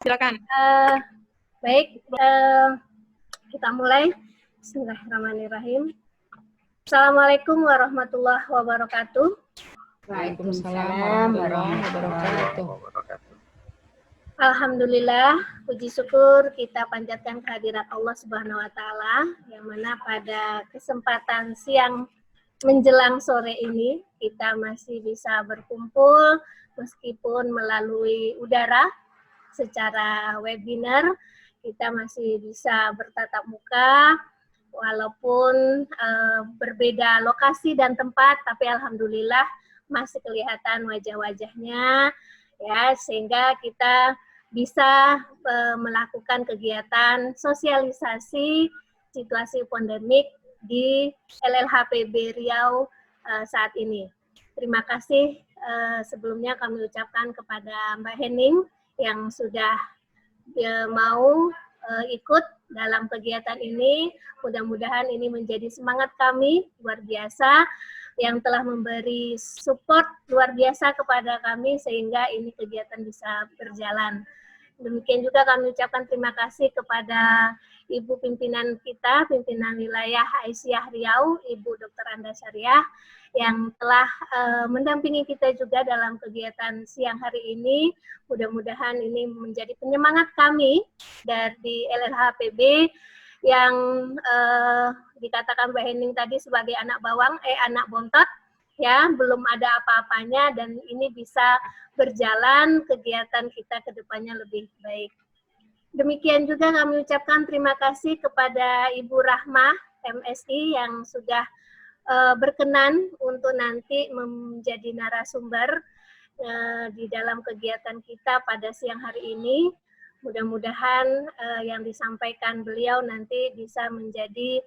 Silakan. Baik, kita mulai. Bismillahirrahmanirrahim. Assalamualaikum warahmatullahi wabarakatuh. Waalaikumsalam warahmatullahi wabarakatuh. Alhamdulillah, puji syukur kita panjatkan kehadirat Allah Subhanahu wa Ta'ala, yang mana pada kesempatan siang menjelang sore ini kita masih bisa berkumpul meskipun melalui udara secara webinar. Kita masih bisa bertatap muka walaupun berbeda lokasi dan tempat, tapi alhamdulillah masih kelihatan wajah-wajahnya, ya, sehingga kita bisa melakukan kegiatan sosialisasi situasi pandemik di LLHPB Riau saat ini. Terima kasih sebelumnya kami ucapkan kepada Mbak Hening yang sudah mau ikut dalam kegiatan ini. Mudah-mudahan ini menjadi semangat kami luar biasa, yang telah memberi support luar biasa kepada kami sehingga ini kegiatan bisa berjalan. Demikian juga kami ucapkan terima kasih kepada Ibu pimpinan kita, pimpinan wilayah Aisyah Riau, Ibu Dr. Anda Syariah, yang telah mendampingi kita juga dalam kegiatan siang hari ini. Mudah-mudahan ini menjadi penyemangat kami dari LLHPB yang dikatakan Mbak Hening tadi sebagai anak bawang, anak bontot, ya, belum ada apa-apanya, dan ini bisa berjalan kegiatan kita ke depannya lebih baik. Demikian juga kami ucapkan terima kasih kepada Ibu Rahmah MSI yang sudah berkenan untuk nanti menjadi narasumber di dalam kegiatan kita pada siang hari ini. Mudah-mudahan yang disampaikan beliau nanti bisa menjadi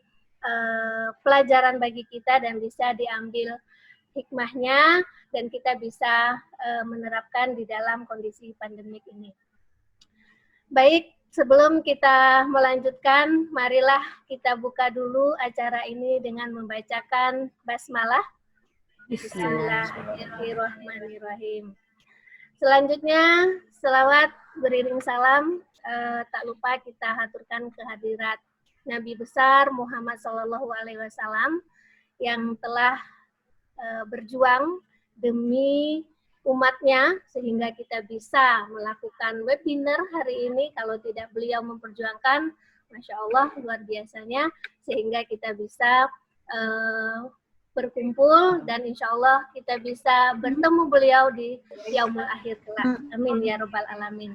pelajaran bagi kita dan bisa diambil hikmahnya dan kita bisa menerapkan di dalam kondisi pandemik ini. Baik, sebelum kita melanjutkan, marilah kita buka dulu acara ini dengan membacakan basmalah. Bismillahirrahmanirrahim. Selanjutnya, selawat beriring salam, tak lupa kita haturkan kehadirat Nabi besar Muhammad SAW yang telah berjuang demi umatnya sehingga kita bisa melakukan webinar hari ini. Kalau tidak beliau memperjuangkan, Masya Allah luar biasanya, sehingga kita bisa berkumpul dan insya Allah kita bisa bertemu beliau di yaumul akhir kelak. Amin ya Rabbal Alamin.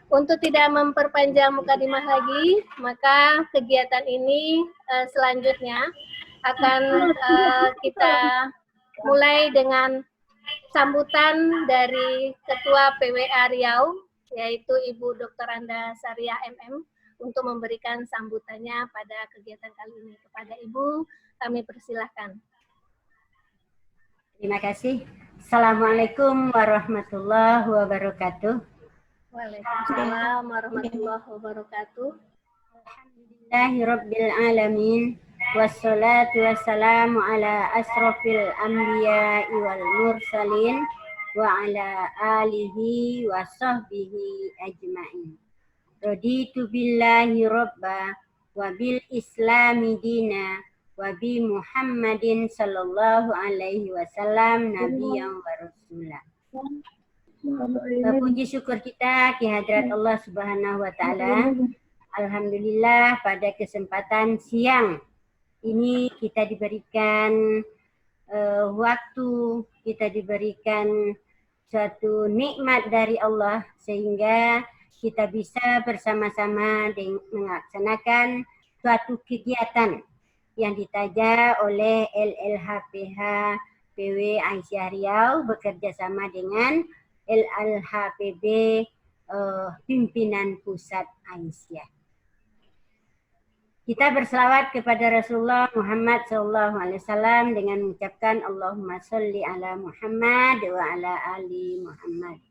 Untuk tidak memperpanjang mukadimah lagi, maka kegiatan ini selanjutnya akan kita mulai dengan sambutan dari Ketua PWA Riau, yaitu Ibu Dr. Anda Syariah MM, untuk memberikan sambutannya pada kegiatan kali ini. Kepada Ibu, kami persilahkan. Terima kasih. Assalamualaikum warahmatullahi wabarakatuh. Waalaikumsalam warahmatullahi wabarakatuh. Alhamdulillahirabbil alamin. Wassalatu wassalamu ala asrofil anbiya'i wal mursalin wa ala alihi wa sahbihi ajma'in. Raditu billahi rabba wa bil islami dina wa bi Muhammadin sallallahu alaihi wasallam nabiyyan wa rasulah. Puji syukur kita kehadirat Allah Subhanahu wa taala. Alhamdulillah pada kesempatan siang ini kita diberikan waktu, kita diberikan suatu nikmat dari Allah sehingga kita bisa bersama-sama melaksanakan suatu kegiatan yang ditaja oleh LLHPH PW Aisyah Riau bekerjasama dengan LLHPB Pimpinan Pusat Aisyah. Kita berselawat kepada Rasulullah Muhammad SAW dengan mengucapkan Allahumma sholli ala Muhammad wa ala ali Muhammad.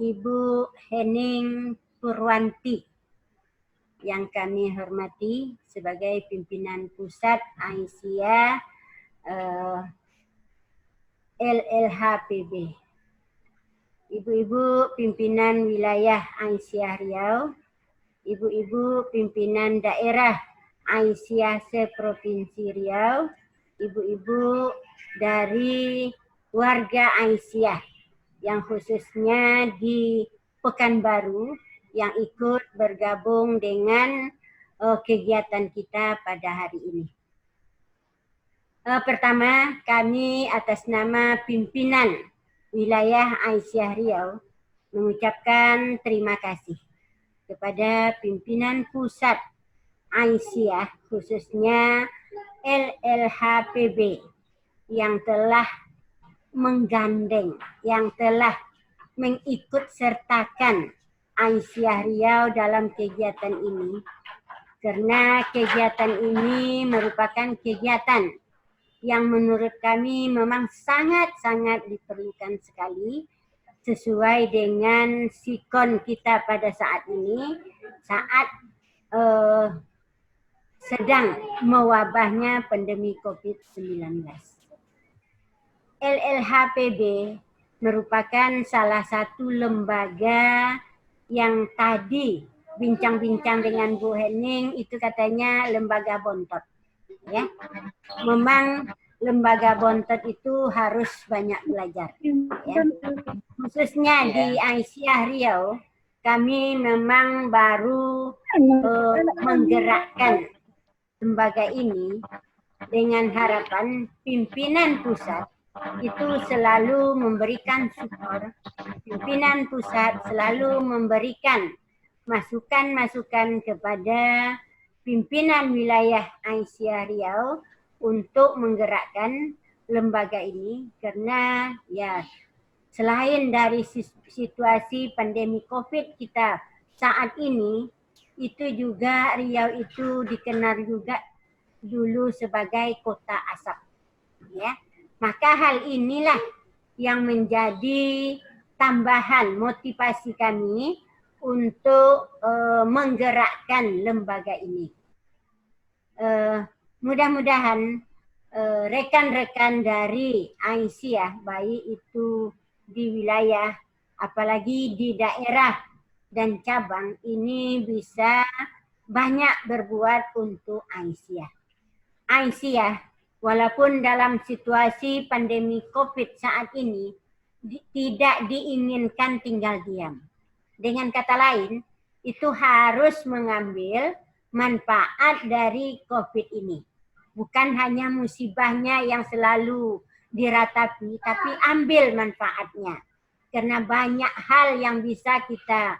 Ibu Hening Purwanti yang kami hormati sebagai pimpinan pusat Aisyah LLHPB. ibu-ibu pimpinan wilayah Aisyah Riau, ibu-ibu pimpinan daerah Aisyah seprovinsi Riau, ibu-ibu dari warga Aisyah yang khususnya di Pekanbaru yang ikut bergabung dengan kegiatan kita pada hari ini. Pertama, kami atas nama pimpinan wilayah Aisyah Riau mengucapkan terima kasih kepada pimpinan pusat Aisyah, khususnya LLHPB yang telah menggandeng, yang telah mengikut sertakan Aisyah Riau dalam kegiatan ini, karena kegiatan ini merupakan kegiatan yang menurut kami memang sangat-sangat diperlukan sekali sesuai dengan sikon kita pada saat ini, saat sedang mewabahnya pandemi COVID-19. LLHPB merupakan salah satu lembaga yang tadi bincang-bincang dengan Bu Hening itu katanya lembaga bontot. Ya, memang lembaga bontot itu harus banyak belajar. Ya. Khususnya di Aisyah Riau, kami memang baru menggerakkan lembaga ini dengan harapan pimpinan pusat itu selalu memberikan support, pimpinan pusat selalu memberikan masukan-masukan kepada pimpinan wilayah Aisyah Riau untuk menggerakkan lembaga ini, karena ya selain dari situasi pandemi COVID kita saat ini, itu juga Riau itu dikenal juga dulu sebagai kota asap. Ya, maka hal inilah yang menjadi tambahan motivasi kami untuk menggerakkan lembaga ini. Mudah-mudahan rekan-rekan dari Aisyah, baik itu di wilayah apalagi di daerah dan cabang, ini bisa banyak berbuat untuk Aisyah. Aisyah, walaupun dalam situasi pandemi COVID saat ini tidak diinginkan tinggal diam. Dengan kata lain, itu harus mengambil manfaat dari COVID ini. Bukan hanya musibahnya yang selalu diratapi, tapi ambil manfaatnya. Karena banyak hal yang bisa kita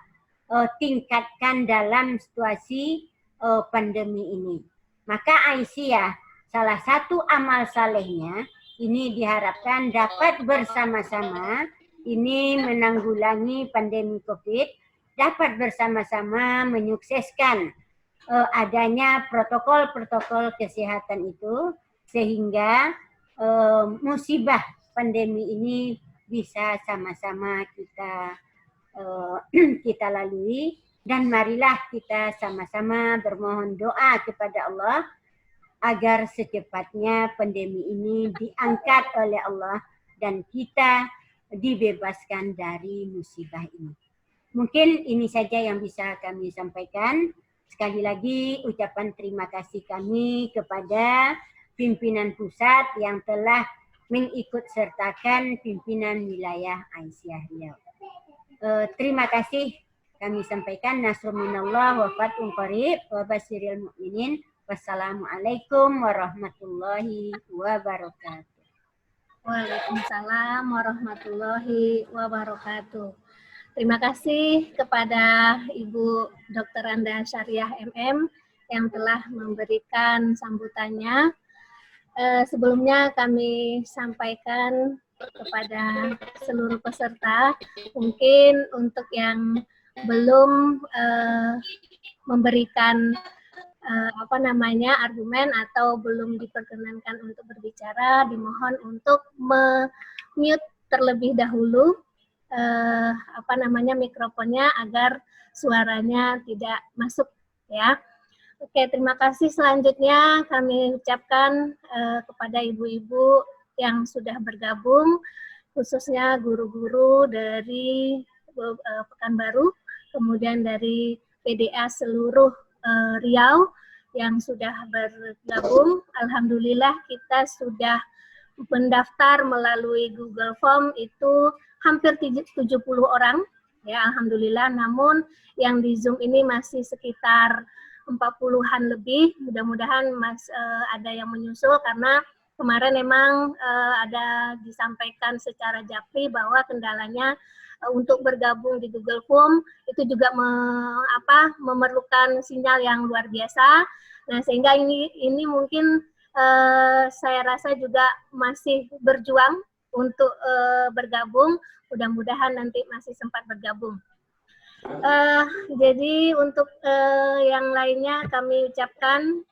tingkatkan dalam situasi pandemi ini. Maka Aisyah, salah satu amal salehnya, ini diharapkan dapat bersama-sama ini menanggulangi pandemi COVID, dapat bersama-sama menyukseskan adanya protokol-protokol kesehatan itu, sehingga musibah pandemi ini bisa sama-sama kita lalui. Dan marilah kita sama-sama bermohon doa kepada Allah agar secepatnya pandemi ini diangkat oleh Allah dan kita dibebaskan dari musibah ini. Mungkin ini saja yang bisa kami sampaikan. Sekali lagi ucapan terima kasih kami kepada pimpinan pusat yang telah mengikut sertakan pimpinan wilayah Aisyah Riau. Terima kasih kami sampaikan. Nasrun minallah wa fathun qarib wa basyiril mu'minin. Wassalamualaikum warahmatullahi wabarakatuh. Waalaikumsalam warahmatullahi wabarakatuh. Terima kasih kepada Ibu Dr. Anda Syariah MM yang telah memberikan sambutannya. Sebelumnya kami sampaikan kepada seluruh peserta, mungkin untuk yang belum memberikan argumen atau belum diperkenankan untuk berbicara, dimohon untuk mute terlebih dahulu mikrofonnya agar suaranya tidak masuk, ya. Oke, terima kasih. Selanjutnya kami ucapkan kepada ibu-ibu yang sudah bergabung, khususnya guru-guru dari Pekanbaru, kemudian dari PDA seluruh Riau yang sudah bergabung. Alhamdulillah kita sudah mendaftar melalui Google Form itu hampir 70 orang, ya alhamdulillah. Namun yang di Zoom ini masih sekitar 40-an lebih. Mudah-mudahan ada yang menyusul karena kemarin memang ada disampaikan secara japri bahwa kendalanya untuk bergabung di Google Form itu juga memerlukan sinyal yang luar biasa. Nah, sehingga ini mungkin saya rasa juga masih berjuang untuk bergabung. Mudah-mudahan nanti masih sempat bergabung. Jadi untuk yang lainnya kami ucapkan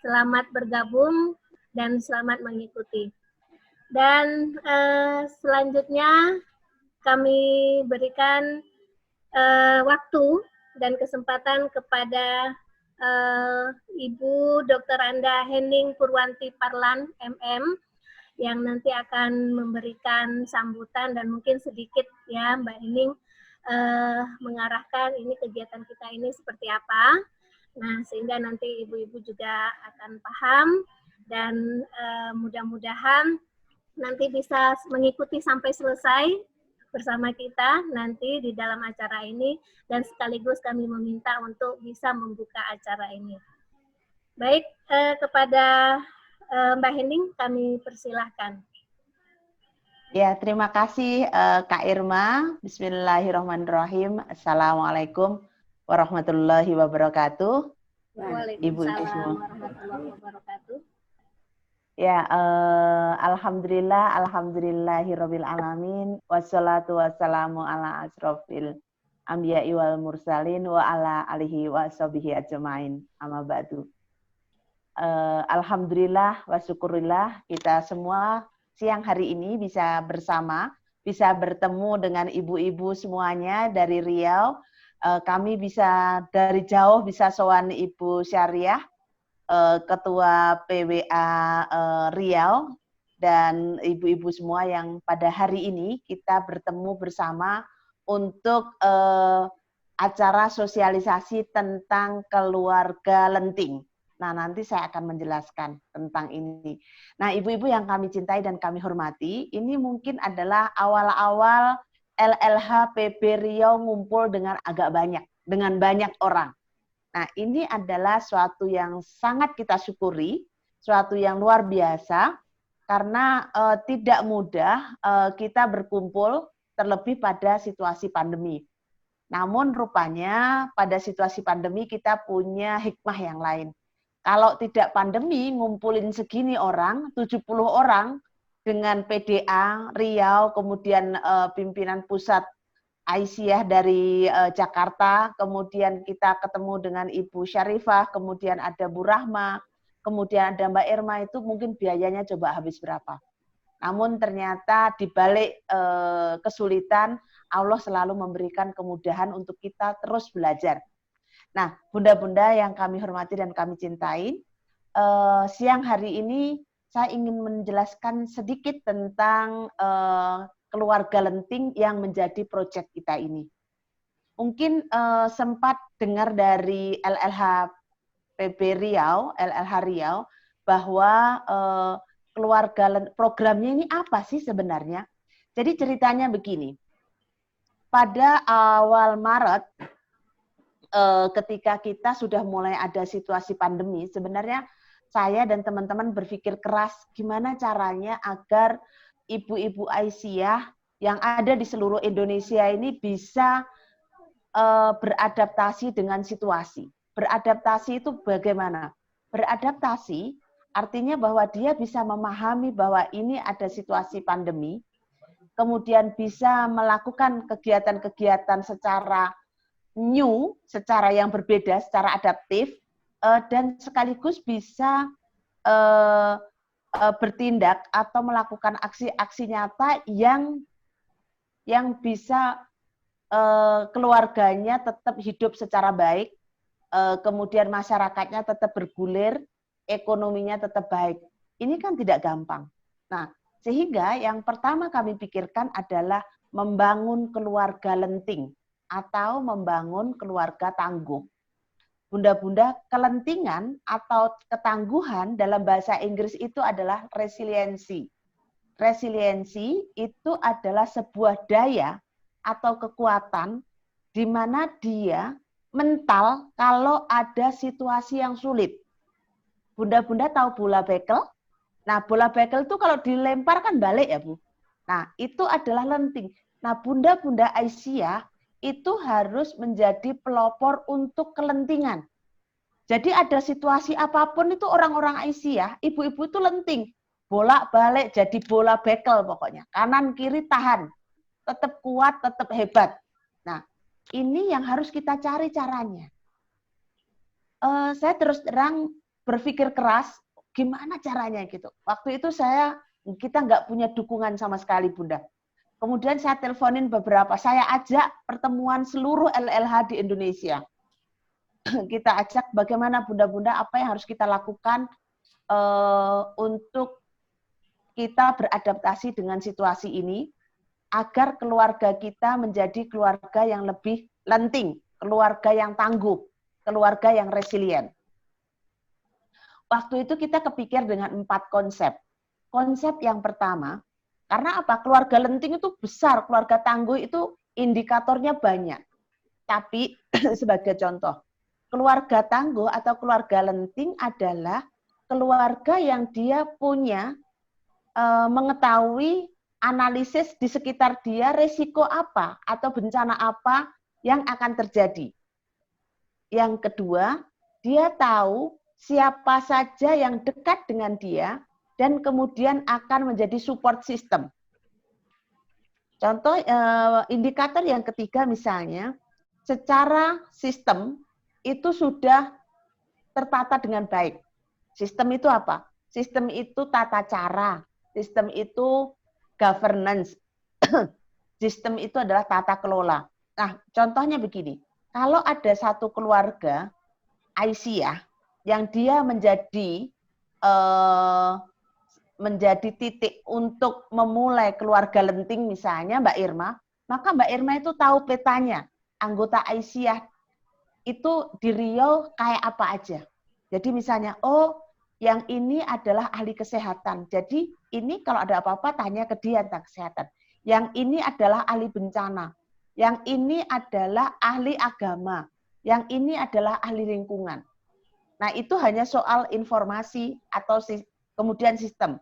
selamat bergabung dan selamat mengikuti. Dan selanjutnya kami berikan waktu dan kesempatan kepada Ibu Dr. Anda Hening Purwanti Parlan, MM, yang nanti akan memberikan sambutan dan mungkin sedikit ya Mbak Hening mengarahkan ini kegiatan kita ini seperti apa. Nah, sehingga nanti ibu-ibu juga akan paham dan mudah-mudahan nanti bisa mengikuti sampai selesai bersama kita nanti di dalam acara ini, dan sekaligus kami meminta untuk bisa membuka acara ini. Baik, kepada Mbak Hening kami persilahkan. Ya, terima kasih Kak Irma. Bismillahirrahmanirrahim. Assalamualaikum warahmatullahi wabarakatuh. Waalaikumsalam warahmatullahi wabarakatuh. Ya, alhamdulillahirabbil alamin, wassalatu wassalamu ala asrofil anbiya'i wal mursalin wa ala alihi wa sahbihi ajmain. Amma ba'du. Alhamdulillah wa syukurillah kita semua siang hari ini bisa bersama, bisa bertemu dengan ibu-ibu semuanya dari Riau. Kami bisa dari jauh bisa sowan Ibu Syariah, Ketua PWA Riau, dan ibu-ibu semua yang pada hari ini kita bertemu bersama untuk acara sosialisasi tentang keluarga lenting. Nah, nanti saya akan menjelaskan tentang ini. Nah, ibu-ibu yang kami cintai dan kami hormati, ini mungkin adalah awal-awal LLH PB Riau ngumpul dengan agak banyak, dengan banyak orang. Nah, ini adalah suatu yang sangat kita syukuri, suatu yang luar biasa, karena tidak mudah kita berkumpul, terlebih pada situasi pandemi. Namun rupanya pada situasi pandemi kita punya hikmah yang lain. Kalau tidak pandemi, ngumpulin segini orang, 70 orang, dengan PDA Riau, kemudian pimpinan pusat Aisyah dari Jakarta, kemudian kita ketemu dengan Ibu Syarifah, kemudian ada Bu Rahma, kemudian ada Mbak Irma, itu mungkin biayanya coba habis berapa. Namun ternyata di balik kesulitan, Allah selalu memberikan kemudahan untuk kita terus belajar. Nah, bunda-bunda yang kami hormati dan kami cintai, siang hari ini saya ingin menjelaskan sedikit tentang keluarga lenting yang menjadi proyek kita ini. Mungkin sempat dengar dari LLH PB Riau, LLH Riau, bahwa programnya ini apa sih sebenarnya? Jadi ceritanya begini, pada awal Maret, ketika kita sudah mulai ada situasi pandemi, sebenarnya saya dan teman-teman berpikir keras gimana caranya agar ibu-ibu Aisyah yang ada di seluruh Indonesia ini bisa beradaptasi dengan situasi. Beradaptasi itu bagaimana? Beradaptasi artinya bahwa dia bisa memahami bahwa ini ada situasi pandemi, kemudian bisa melakukan kegiatan-kegiatan secara new, secara yang berbeda, secara adaptif, dan sekaligus bisa bertindak atau melakukan aksi-aksi nyata yang bisa keluarganya tetap hidup secara baik, kemudian masyarakatnya tetap bergulir, ekonominya tetap baik. Ini kan tidak gampang. Nah, Sehingga yang pertama kami pikirkan adalah membangun keluarga lenting atau membangun keluarga tangguh. Bunda-bunda, kelentingan atau ketangguhan dalam bahasa Inggris itu adalah resiliensi. Resiliensi itu adalah sebuah daya atau kekuatan di mana dia mental kalau ada situasi yang sulit. Bunda-bunda tahu bola bekel? Nah, bola bekel itu kalau dilempar kan balik ya, Bu. Nah, itu adalah lenting. Nah, bunda-bunda Aisyah itu harus menjadi pelopor untuk kelentingan. Jadi ada situasi apapun itu orang-orang Aisyah, ibu-ibu itu lenting. Bolak-balik jadi bola bekel pokoknya. Kanan kiri tahan. Tetap kuat, tetap hebat. Nah, ini yang harus kita cari caranya. Saya terus terang berpikir keras, gimana caranya gitu. Waktu itu kita nggak punya dukungan sama sekali, Bunda. Kemudian saya teleponin beberapa, saya ajak pertemuan seluruh LLH di Indonesia. Kita ajak bagaimana bunda-bunda apa yang harus kita lakukan untuk kita beradaptasi dengan situasi ini, agar keluarga kita menjadi keluarga yang lebih lenting, keluarga yang tangguh, keluarga yang resilient. Waktu itu kita kepikir dengan 4 konsep. Konsep yang pertama, karena apa? Keluarga lenting itu besar, keluarga tangguh itu indikatornya banyak. Tapi sebagai contoh, keluarga tangguh atau keluarga lenting adalah keluarga yang dia punya mengetahui analisis di sekitar dia resiko apa atau bencana apa yang akan terjadi. Yang kedua, dia tahu siapa saja yang dekat dengan dia dan kemudian akan menjadi support system. Contoh indikator yang ketiga misalnya, secara sistem itu sudah tertata dengan baik. Sistem itu apa? Sistem itu tata cara, sistem itu governance, sistem itu adalah tata kelola. Nah, contohnya begini, kalau ada satu keluarga Aisyah yang dia menjadi titik untuk memulai keluarga lenting misalnya Mbak Irma, maka Mbak Irma itu tahu petanya, anggota Aisyah itu di Riau kayak apa aja. Jadi misalnya, oh yang ini adalah ahli kesehatan, jadi ini kalau ada apa-apa tanya ke dia tentang kesehatan. Yang ini adalah ahli bencana, yang ini adalah ahli agama, yang ini adalah ahli lingkungan. Nah itu hanya soal informasi atau kemudian sistem.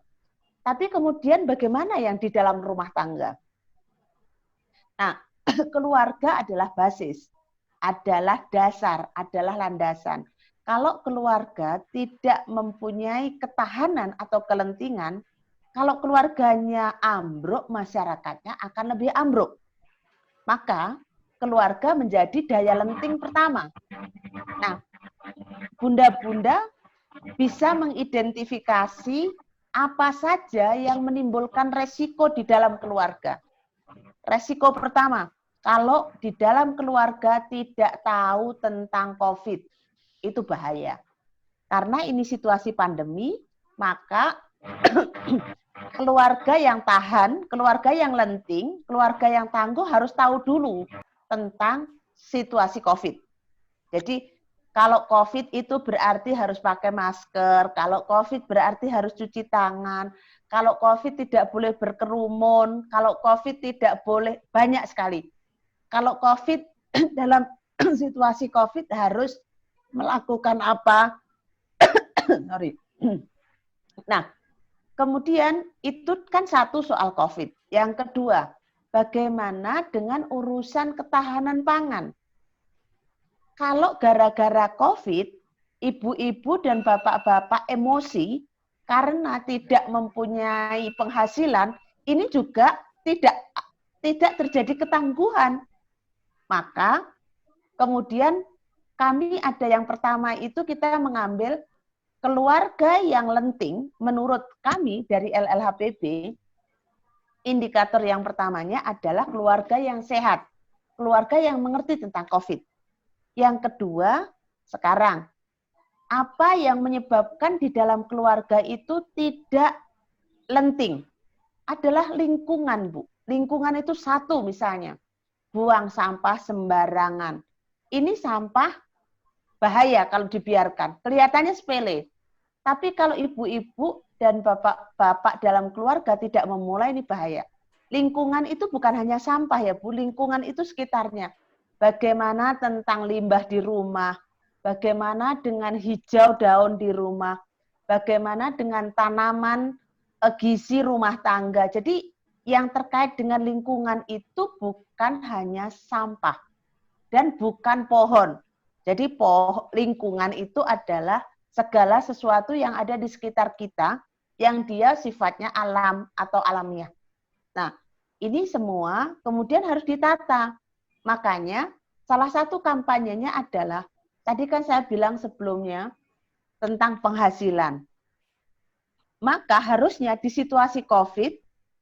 Tapi kemudian bagaimana yang di dalam rumah tangga? Nah, keluarga adalah basis, adalah dasar, adalah landasan. Kalau keluarga tidak mempunyai ketahanan atau kelentingan, kalau keluarganya ambruk, masyarakatnya akan lebih ambruk. Maka keluarga menjadi daya lenting pertama. Nah, bunda-bunda bisa mengidentifikasi apa saja yang menimbulkan resiko di dalam keluarga. Resiko pertama, kalau di dalam keluarga tidak tahu tentang COVID, itu bahaya. Karena ini situasi pandemi, maka keluarga yang tahan, keluarga yang lenting, keluarga yang tangguh harus tahu dulu tentang situasi COVID. Jadi kalau COVID itu berarti harus pakai masker, kalau COVID berarti harus cuci tangan, kalau COVID tidak boleh berkerumun, kalau COVID tidak boleh, banyak sekali. Kalau COVID, dalam situasi COVID harus melakukan apa? Sorry. Nah, kemudian itu kan satu soal COVID. Yang kedua, bagaimana dengan urusan ketahanan pangan? Kalau gara-gara COVID, ibu-ibu dan bapak-bapak emosi karena tidak mempunyai penghasilan, ini juga tidak terjadi ketangguhan. Maka kemudian kami ada yang pertama itu kita mengambil keluarga yang lenting, menurut kami dari LLHPB, indikator yang pertamanya adalah keluarga yang sehat, keluarga yang mengerti tentang COVID. Yang kedua, sekarang, apa yang menyebabkan di dalam keluarga itu tidak lenting? adalah lingkungan, Bu. Lingkungan itu satu misalnya, buang sampah sembarangan. Ini sampah bahaya kalau dibiarkan. Kelihatannya sepele. Tapi kalau ibu-ibu dan bapak-bapak dalam keluarga tidak memulai, ini bahaya. Lingkungan itu bukan hanya sampah ya Bu, lingkungan itu sekitarnya. Bagaimana tentang limbah di rumah, bagaimana dengan hijau daun di rumah, bagaimana dengan tanaman gizi rumah tangga. Jadi yang terkait dengan lingkungan itu bukan hanya sampah dan bukan pohon. Jadi lingkungan itu adalah segala sesuatu yang ada di sekitar kita yang dia sifatnya alam atau alamiah. Nah, ini semua kemudian harus ditata. Makanya salah satu kampanyenya adalah, tadi kan saya bilang sebelumnya tentang penghasilan. Maka harusnya di situasi COVID,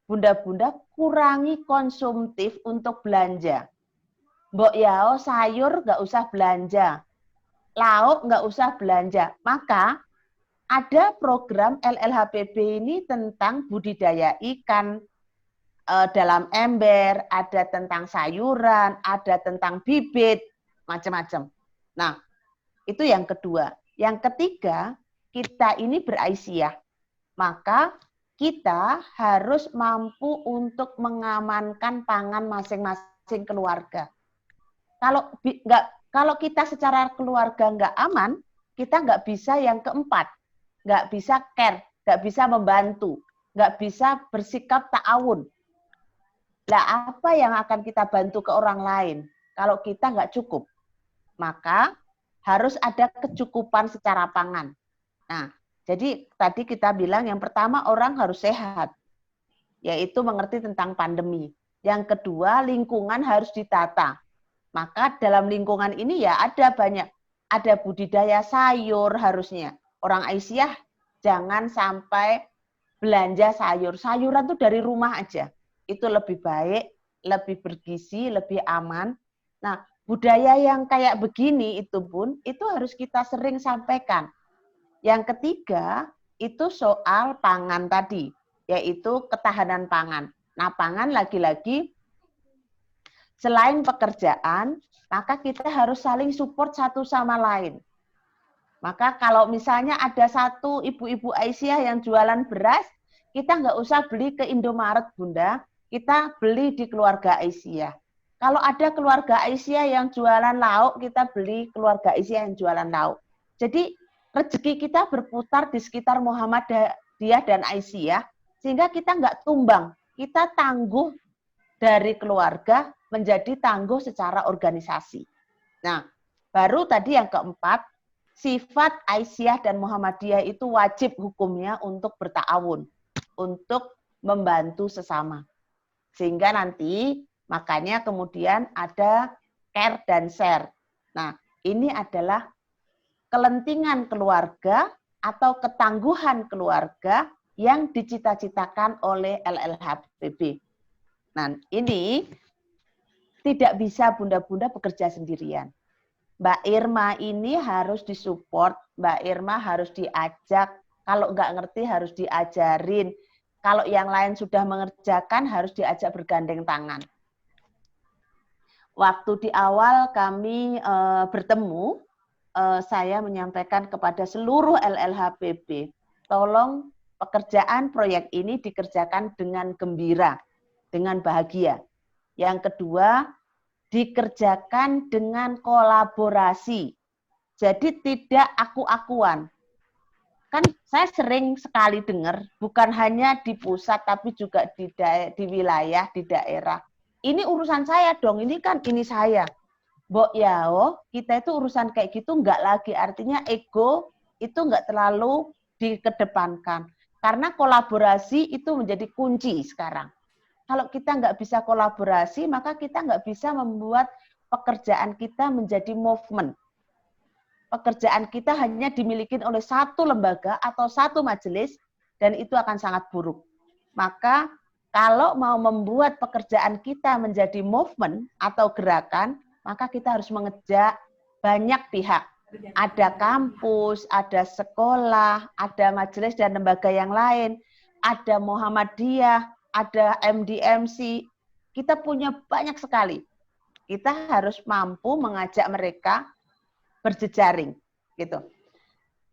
bunda-bunda kurangi konsumtif untuk belanja. Mbok yao sayur nggak usah belanja, lauk nggak usah belanja. Maka ada program LLHPB ini tentang budidaya ikan dalam ember, ada tentang sayuran, ada tentang bibit, macam-macam. Nah, itu yang kedua. Yang ketiga, kita ini beraisyah. Maka kita harus mampu untuk mengamankan pangan masing-masing keluarga. Kalau kita secara keluarga nggak aman, kita nggak bisa yang keempat, nggak bisa care, nggak bisa membantu, nggak bisa bersikap ta'awun. Lah apa yang akan kita bantu ke orang lain kalau kita nggak cukup? Maka harus ada kecukupan secara pangan. Nah, jadi tadi kita bilang yang pertama orang harus sehat, yaitu mengerti tentang pandemi. Yang kedua, lingkungan harus ditata. Maka dalam lingkungan ini ya ada budidaya sayur harusnya. Orang Aisyah jangan sampai belanja sayur. Sayuran tuh dari rumah aja. Itu lebih baik, lebih bergizi, lebih aman. Nah, budaya yang kayak begini itu Bun, itu harus kita sering sampaikan. Yang ketiga, itu soal pangan tadi, yaitu ketahanan pangan. Nah, pangan lagi-lagi, selain pekerjaan, maka kita harus saling support satu sama lain. Maka kalau misalnya ada satu ibu-ibu Aisyah yang jualan beras, kita nggak usah beli ke Indomaret, Bunda. Kita beli di keluarga Aisyah. Kalau ada keluarga Aisyah yang jualan lauk, kita beli keluarga Aisyah yang jualan lauk. Jadi rezeki kita berputar di sekitar Muhammadiyah dan Aisyah, sehingga kita nggak tumbang. Kita tangguh dari keluarga menjadi tangguh secara organisasi. Nah, baru tadi yang keempat, sifat Aisyah dan Muhammadiyah itu wajib hukumnya untuk berta'awun, untuk membantu sesama. Sehingga nanti makanya kemudian ada care dan share. Nah, ini adalah kelentingan keluarga atau ketangguhan keluarga yang dicita-citakan oleh LLHPB. Nah, ini tidak bisa bunda-bunda bekerja sendirian. Mbak Irma ini harus disupport, Mbak Irma harus diajak, kalau nggak ngerti harus diajarin, kalau yang lain sudah mengerjakan harus diajak bergandeng tangan. Waktu di awal kami bertemu, saya menyampaikan kepada seluruh LLHPB, tolong pekerjaan proyek ini dikerjakan dengan gembira, dengan bahagia. Yang kedua, dikerjakan dengan kolaborasi. Jadi tidak aku-akuan. Kan saya sering sekali dengar, bukan hanya di pusat, tapi juga di wilayah, di daerah. Ini urusan saya dong, ini kan ini saya. Mbok yao, kita itu urusan kayak gitu enggak lagi. Artinya ego itu enggak terlalu dikedepankan. Karena kolaborasi itu menjadi kunci sekarang. Kalau kita nggak bisa kolaborasi, maka kita nggak bisa membuat pekerjaan kita menjadi movement. Pekerjaan kita hanya dimiliki oleh satu lembaga atau satu majelis, dan itu akan sangat buruk. Maka kalau mau membuat pekerjaan kita menjadi movement atau gerakan, maka kita harus mengejak banyak pihak. Ada kampus, ada sekolah, ada majelis dan lembaga yang lain, ada Muhammadiyah, ada MDMC, kita punya banyak sekali. Kita harus mampu mengajak mereka berjejaring, gitu.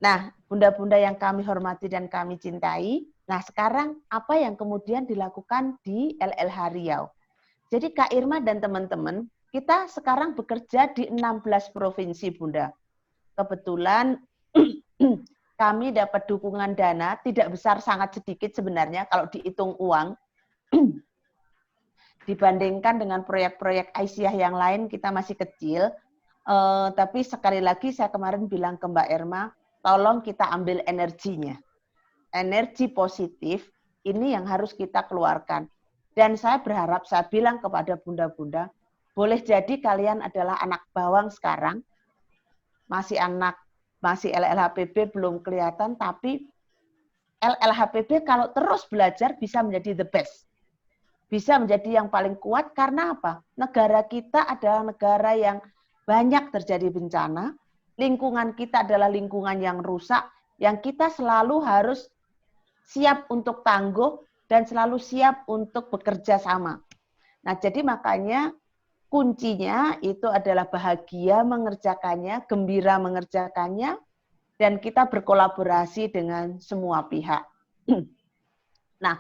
Nah, bunda-bunda yang kami hormati dan kami cintai, nah sekarang apa yang kemudian dilakukan di LLH Riau? Jadi Kak Irma dan teman-teman, kita sekarang bekerja di 16 provinsi, Bunda. Kebetulan kami dapat dukungan dana, tidak besar, sangat sedikit sebenarnya kalau dihitung uang. Dibandingkan dengan proyek-proyek Aisyah yang lain, kita masih kecil. Tapi sekali lagi saya kemarin bilang ke Mbak Irma, tolong kita ambil energinya. Energi positif, ini yang harus kita keluarkan. Dan saya berharap, saya bilang kepada bunda-bunda, boleh jadi kalian adalah anak bawang sekarang, masih LLHPB belum kelihatan, tapi LLHPB kalau terus belajar bisa menjadi the best. Bisa menjadi yang paling kuat karena apa? Negara kita adalah negara yang banyak terjadi bencana, lingkungan kita adalah lingkungan yang rusak, yang kita selalu harus siap untuk tangguh dan selalu siap untuk bekerja sama. Nah, jadi makanya kuncinya itu adalah bahagia mengerjakannya, gembira mengerjakannya, dan kita berkolaborasi dengan semua pihak. Nah,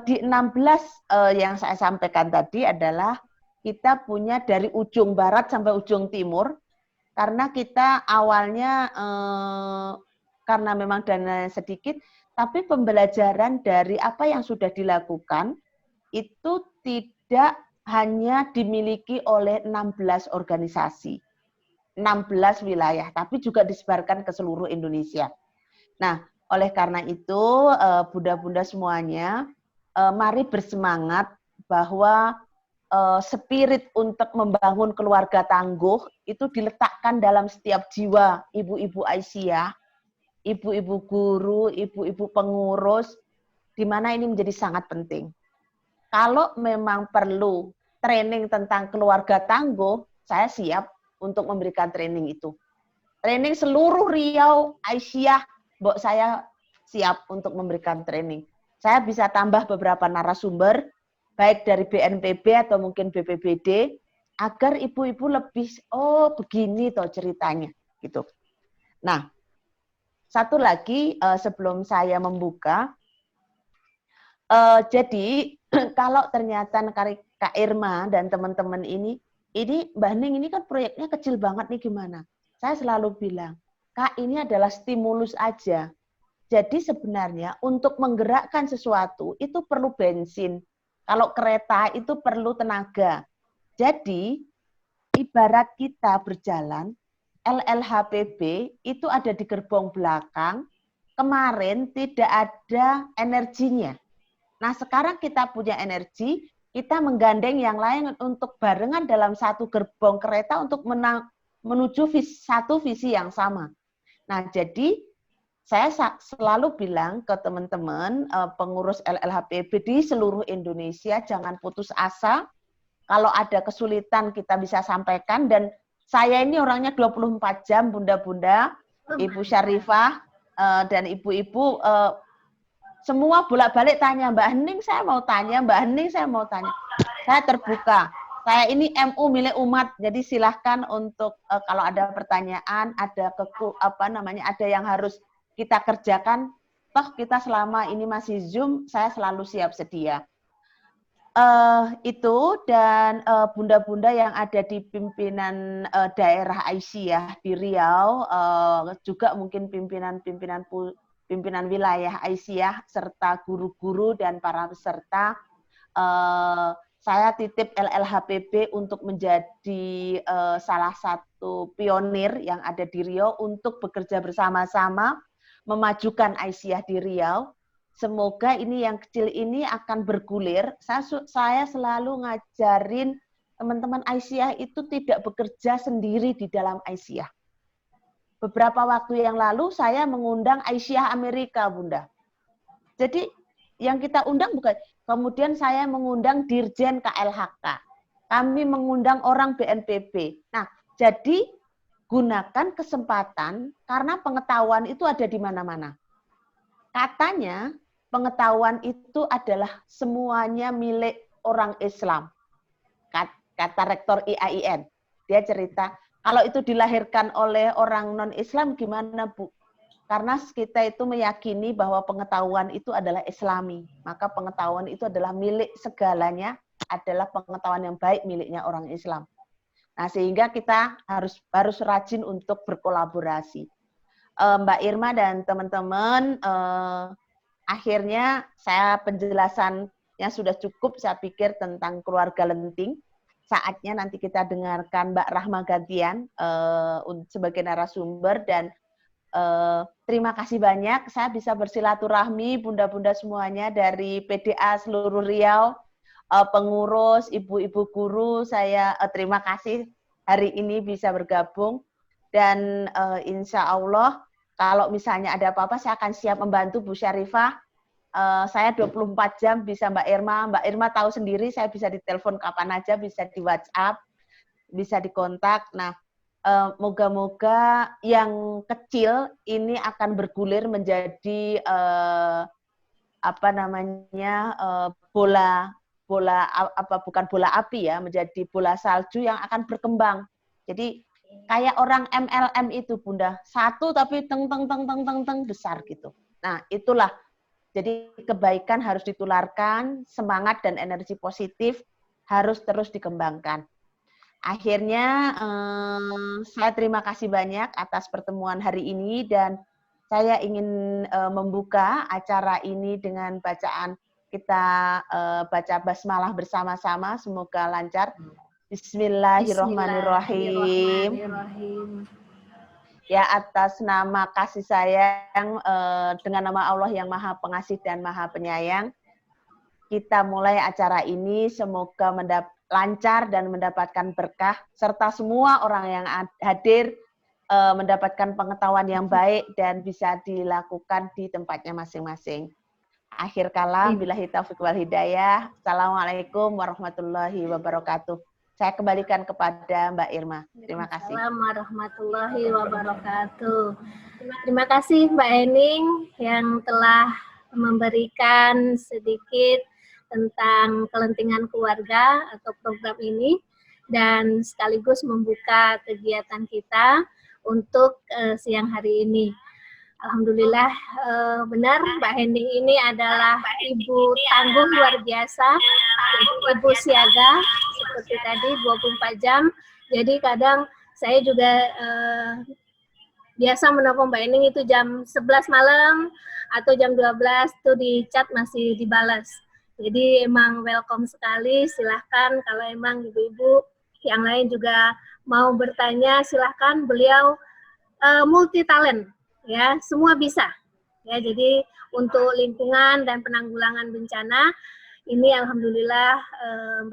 di 16 yang saya sampaikan tadi adalah kita punya dari ujung barat sampai ujung timur, karena kita awalnya karena memang dana sedikit, tapi pembelajaran dari apa yang sudah dilakukan itu tidak hanya dimiliki oleh 16 organisasi, 16 wilayah, tapi juga disebarkan ke seluruh Indonesia. Nah, oleh karena itu, bunda-bunda semuanya, mari bersemangat bahwa spirit untuk membangun keluarga tangguh itu diletakkan dalam setiap jiwa ibu-ibu Aisyah, ibu-ibu guru, ibu-ibu pengurus, di mana ini menjadi sangat penting. Kalau memang perlu training tentang keluarga tangguh, saya siap untuk memberikan training itu. Training seluruh Riau, Aisyah, Mbok saya siap untuk memberikan training. Saya bisa tambah beberapa narasumber, baik dari BNPB atau mungkin BPBD, agar ibu-ibu lebih, oh begini toh ceritanya. Gitu. Nah, satu lagi sebelum saya membuka, jadi kalau ternyata Kak Irma dan teman-teman ini Mbak Ning ini kan proyeknya kecil banget nih gimana? Saya selalu bilang, Kak ini adalah stimulus aja. Jadi sebenarnya untuk menggerakkan sesuatu itu perlu bensin. Kalau kereta itu perlu tenaga. Jadi ibarat kita berjalan, LLHPB itu ada di gerbong belakang, kemarin tidak ada energinya. Nah sekarang kita punya energi, kita menggandeng yang lain untuk barengan dalam satu gerbong kereta untuk menuju satu visi yang sama. Nah jadi saya selalu bilang ke teman-teman pengurus LLHPB di seluruh Indonesia, jangan putus asa. Kalau ada kesulitan kita bisa sampaikan, dan saya ini orangnya 24 jam, bunda-bunda, Ibu Syarifah, dan ibu-ibu, semua bolak-balik tanya, Mbak Hening saya mau tanya, Mbak Hening saya mau tanya. Saya terbuka. Saya ini MU milik umat, jadi silahkan untuk kalau ada pertanyaan, ada ada yang harus kita kerjakan, toh kita selama ini masih Zoom, saya selalu siap sedia. Itu dan bunda-bunda yang ada di pimpinan daerah Aisyah di Riau, juga mungkin pimpinan wilayah Aisyah serta guru-guru dan para peserta, saya titip LLHPB untuk menjadi salah satu pionir yang ada di Riau untuk bekerja bersama-sama memajukan Aisyah di Riau. Semoga ini yang kecil ini akan bergulir. Saya selalu ngajarin teman-teman Aisyah itu tidak bekerja sendiri di dalam Aisyah. Beberapa waktu yang lalu saya mengundang Aisyah Amerika, Bunda. Jadi yang kita undang bukan, kemudian saya mengundang Dirjen KLHK. Kami mengundang orang BNPB. Nah, jadi gunakan kesempatan karena pengetahuan itu ada di mana-mana. Katanya pengetahuan itu adalah semuanya milik orang Islam. Kata rektor IAIN. Dia cerita, kalau itu dilahirkan oleh orang non-Islam gimana, Bu? Karena kita itu meyakini bahwa pengetahuan itu adalah Islami. Maka pengetahuan itu adalah milik segalanya, adalah pengetahuan yang baik miliknya orang Islam. Nah, sehingga kita harus rajin untuk berkolaborasi. Mbak Irma dan teman-teman, akhirnya saya penjelasannya sudah cukup, saya pikir, tentang keluarga Lenting. Saatnya nanti kita dengarkan Mbak Rahma gantian sebagai narasumber, dan terima kasih banyak. Saya bisa bersilaturahmi bunda-bunda semuanya dari PDA seluruh Riau, pengurus, ibu-ibu guru. Saya terima kasih hari ini bisa bergabung, dan insya Allah kalau misalnya ada apa-apa saya akan siap membantu Bu Syarifah. Saya 24 jam bisa Mbak Irma. Mbak Irma tahu sendiri, saya bisa ditelepon kapan aja, bisa di WhatsApp, bisa dikontak. Nah, moga-moga yang kecil ini akan bergulir menjadi bukan bola api ya, menjadi bola salju yang akan berkembang. Jadi kayak orang MLM itu, Bunda, satu tapi teng besar gitu. Nah, itulah. Jadi kebaikan harus ditularkan, semangat dan energi positif harus terus dikembangkan. Akhirnya saya terima kasih banyak atas pertemuan hari ini, dan saya ingin membuka acara ini dengan bacaan kita baca basmalah bersama-sama, semoga lancar. Bismillahirrahmanirrahim. Ya, atas nama kasih sayang, dengan nama Allah yang Maha Pengasih dan Maha Penyayang, kita mulai acara ini, semoga lancar dan mendapatkan berkah, serta semua orang yang hadir mendapatkan pengetahuan yang baik dan bisa dilakukan di tempatnya masing-masing. Akhir kalam, billahi taufiq wal hidayah. Assalamualaikum warahmatullahi wabarakatuh. Saya kembalikan kepada Mbak Irma. Terima kasih. Assalamualaikum warahmatullahi wabarakatuh. Terima kasih Mbak Ening yang telah memberikan sedikit tentang kelentingan keluarga atau program ini, dan sekaligus membuka kegiatan kita untuk siang hari ini. Alhamdulillah, benar Mbak Hening ini adalah ibu tangguh luar biasa, ibu siaga seperti tadi 24 jam. Jadi kadang saya juga biasa menelpon Mbak Hening itu jam 11 malam atau jam 12 tuh di chat masih dibalas. Jadi emang welcome sekali, silahkan kalau emang ibu-ibu yang lain juga mau bertanya, silahkan. Beliau multi talent, ya, semua bisa. Ya, jadi untuk lingkungan dan penanggulangan bencana ini alhamdulillah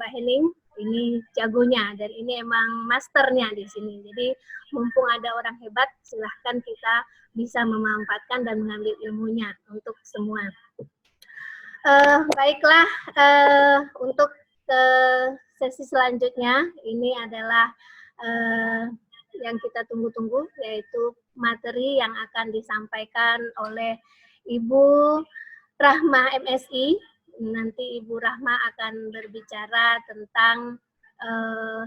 Mbak Hening ini jagonya, dan ini emang masternya di sini. Jadi mumpung ada orang hebat, silahkan kita bisa memanfaatkan dan mengambil ilmunya untuk semua. Baiklah, untuk sesi selanjutnya ini adalah yang kita tunggu-tunggu, yaitu materi yang akan disampaikan oleh Ibu Rahma MSI. Nanti Ibu Rahma akan berbicara tentang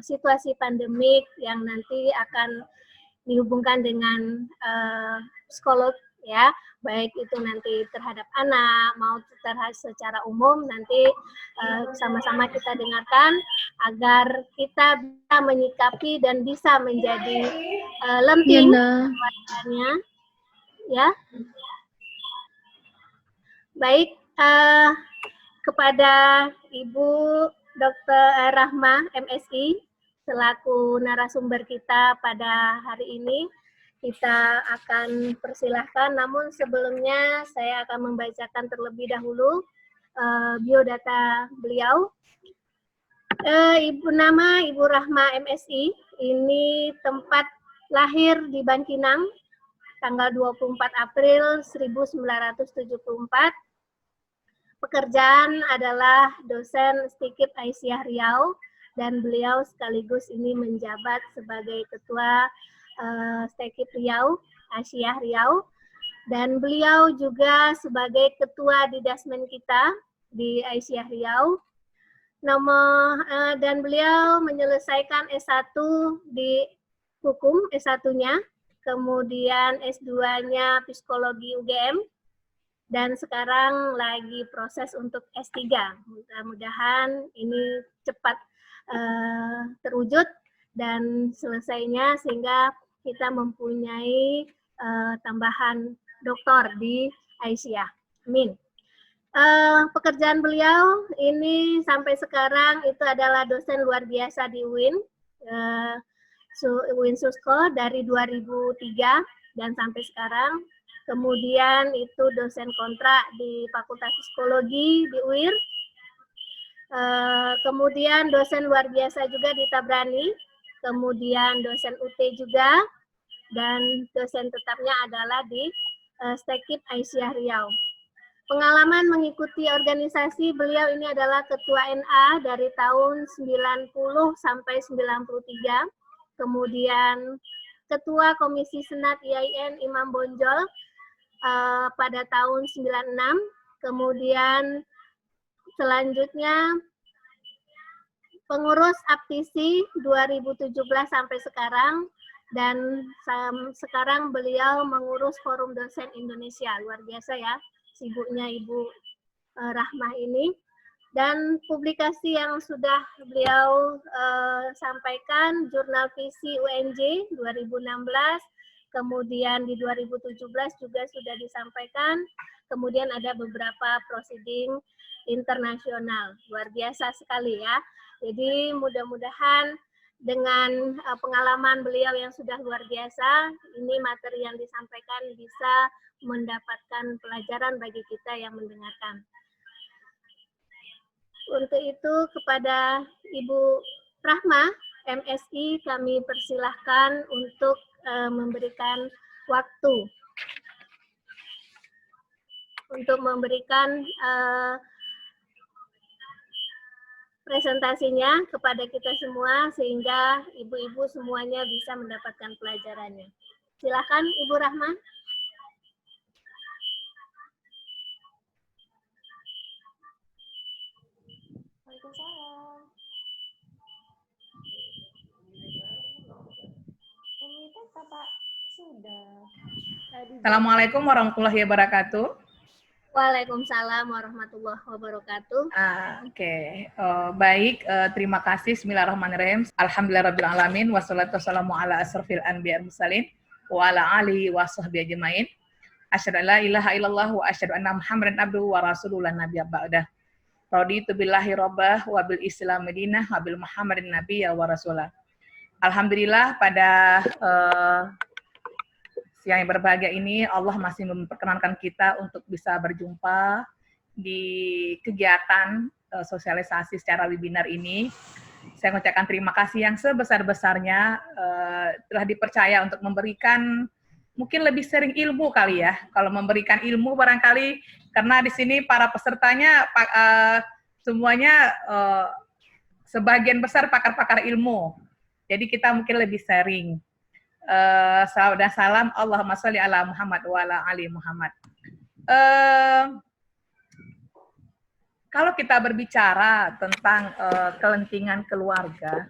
situasi pandemik yang nanti akan dihubungkan dengan psikolog, ya, baik itu nanti terhadap anak mau terhadap secara umum. Nanti sama-sama kita dengarkan agar kita bisa menyikapi dan bisa menjadi lenting keluarganya, ya. Baik, kepada Ibu Dr. Rahma MSI selaku narasumber kita pada hari ini, kita akan persilahkan. Namun sebelumnya saya akan membacakan terlebih dahulu biodata beliau. Nama Ibu Rahma MSI, ini tempat lahir di Bangkinang, tanggal 24 April 1974. Pekerjaan adalah dosen Stikip Aisyah Riau, dan beliau sekaligus ini menjabat sebagai Ketua Stikip Riau, Aisyah Riau. Dan beliau juga sebagai ketua didasmen kita di Aisyah Riau. Dan beliau menyelesaikan S1 di hukum, S1-nya, kemudian S2-nya psikologi UGM, dan sekarang lagi proses untuk S3. Mudah-mudahan ini cepat terwujud dan selesainya sehingga kita mempunyai tambahan doktor di Aisyah. Amin. Pekerjaan beliau ini sampai sekarang itu adalah dosen luar biasa di UIN, UIN Susko dari 2003 dan sampai sekarang. Kemudian itu dosen kontrak di Fakultas Psikologi di UIR. Kemudian dosen luar biasa juga di Tabrani. Kemudian dosen UT juga. Dan dosen tetapnya adalah di Stekip Aisyah Riau. Pengalaman mengikuti organisasi beliau ini adalah ketua NA dari tahun 90 sampai 93. Kemudian ketua Komisi Senat IAIN Imam Bonjol pada tahun 96. Kemudian selanjutnya pengurus Aptisi 2017 sampai sekarang. Dan sekarang beliau mengurus Forum Dosen Indonesia. Luar biasa ya, sibuknya Ibu Rahmah ini. Dan publikasi yang sudah beliau sampaikan, Jurnal Visi UNJ 2016, kemudian di 2017 juga sudah disampaikan, kemudian ada beberapa proceeding internasional. Luar biasa sekali ya. Jadi mudah-mudahan dengan pengalaman beliau yang sudah luar biasa, ini materi yang disampaikan bisa mendapatkan pelajaran bagi kita yang mendengarkan. Untuk itu kepada Ibu Rahma, MSI, kami persilahkan untuk memberikan waktu untuk memberikan presentasinya kepada kita semua sehingga ibu-ibu semuanya bisa mendapatkan pelajarannya. Silakan Ibu Rahma. Waalaikumsalam. Bapak sudah. Assalamualaikum warahmatullahi wabarakatuh. Waalaikumsalam warahmatullahi wabarakatuh. Oke. Baik, terima kasih. Bismillahirrahmanirrahim. Alhamdulillahirrabbilalamin. Wassalatu wassalamu ala asrofil anbiya mursalin wa ala alihi wa sahbihi ajmain. Asyhadu an la ilaha illallah wa asyhadu anna Muhammadan abduhu wa rasuluhu la nabiyya ba'dah. Raditu billahi rabbah wa bil islam madinah wa bil Muhammadin nabiyya wa rasulah. Alhamdulillah pada siang yang berbahagia ini Allah masih memperkenankan kita untuk bisa berjumpa di kegiatan sosialisasi secara webinar ini. Saya mengucapkan terima kasih yang sebesar-besarnya telah dipercaya untuk memberikan mungkin lebih sering ilmu kali ya. Kalau memberikan ilmu barangkali karena di sini para pesertanya semuanya sebagian besar pakar-pakar ilmu. Jadi kita mungkin lebih sharing. Salam Allahumma sholli ala Muhammad wa ala ali Muhammad. Kalau kita berbicara tentang kelentingan keluarga,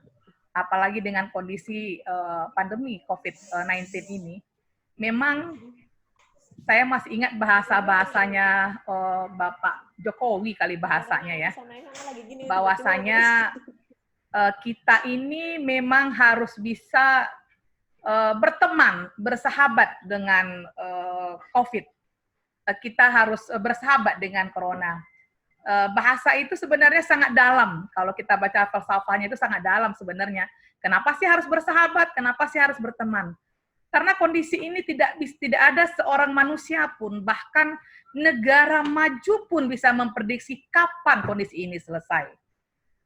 apalagi dengan kondisi pandemi COVID-19 ini, memang saya masih ingat bahasanya Bapak Jokowi kali bahasanya ya, bahwasanya kita ini memang harus bisa berteman, bersahabat dengan COVID. Kita harus bersahabat dengan Corona. Bahasa itu sebenarnya sangat dalam. Kalau kita baca falsafahnya itu sangat dalam sebenarnya. Kenapa sih harus bersahabat? Kenapa sih harus berteman? Karena kondisi ini tidak ada seorang manusia pun, bahkan negara maju pun bisa memprediksi kapan kondisi ini selesai.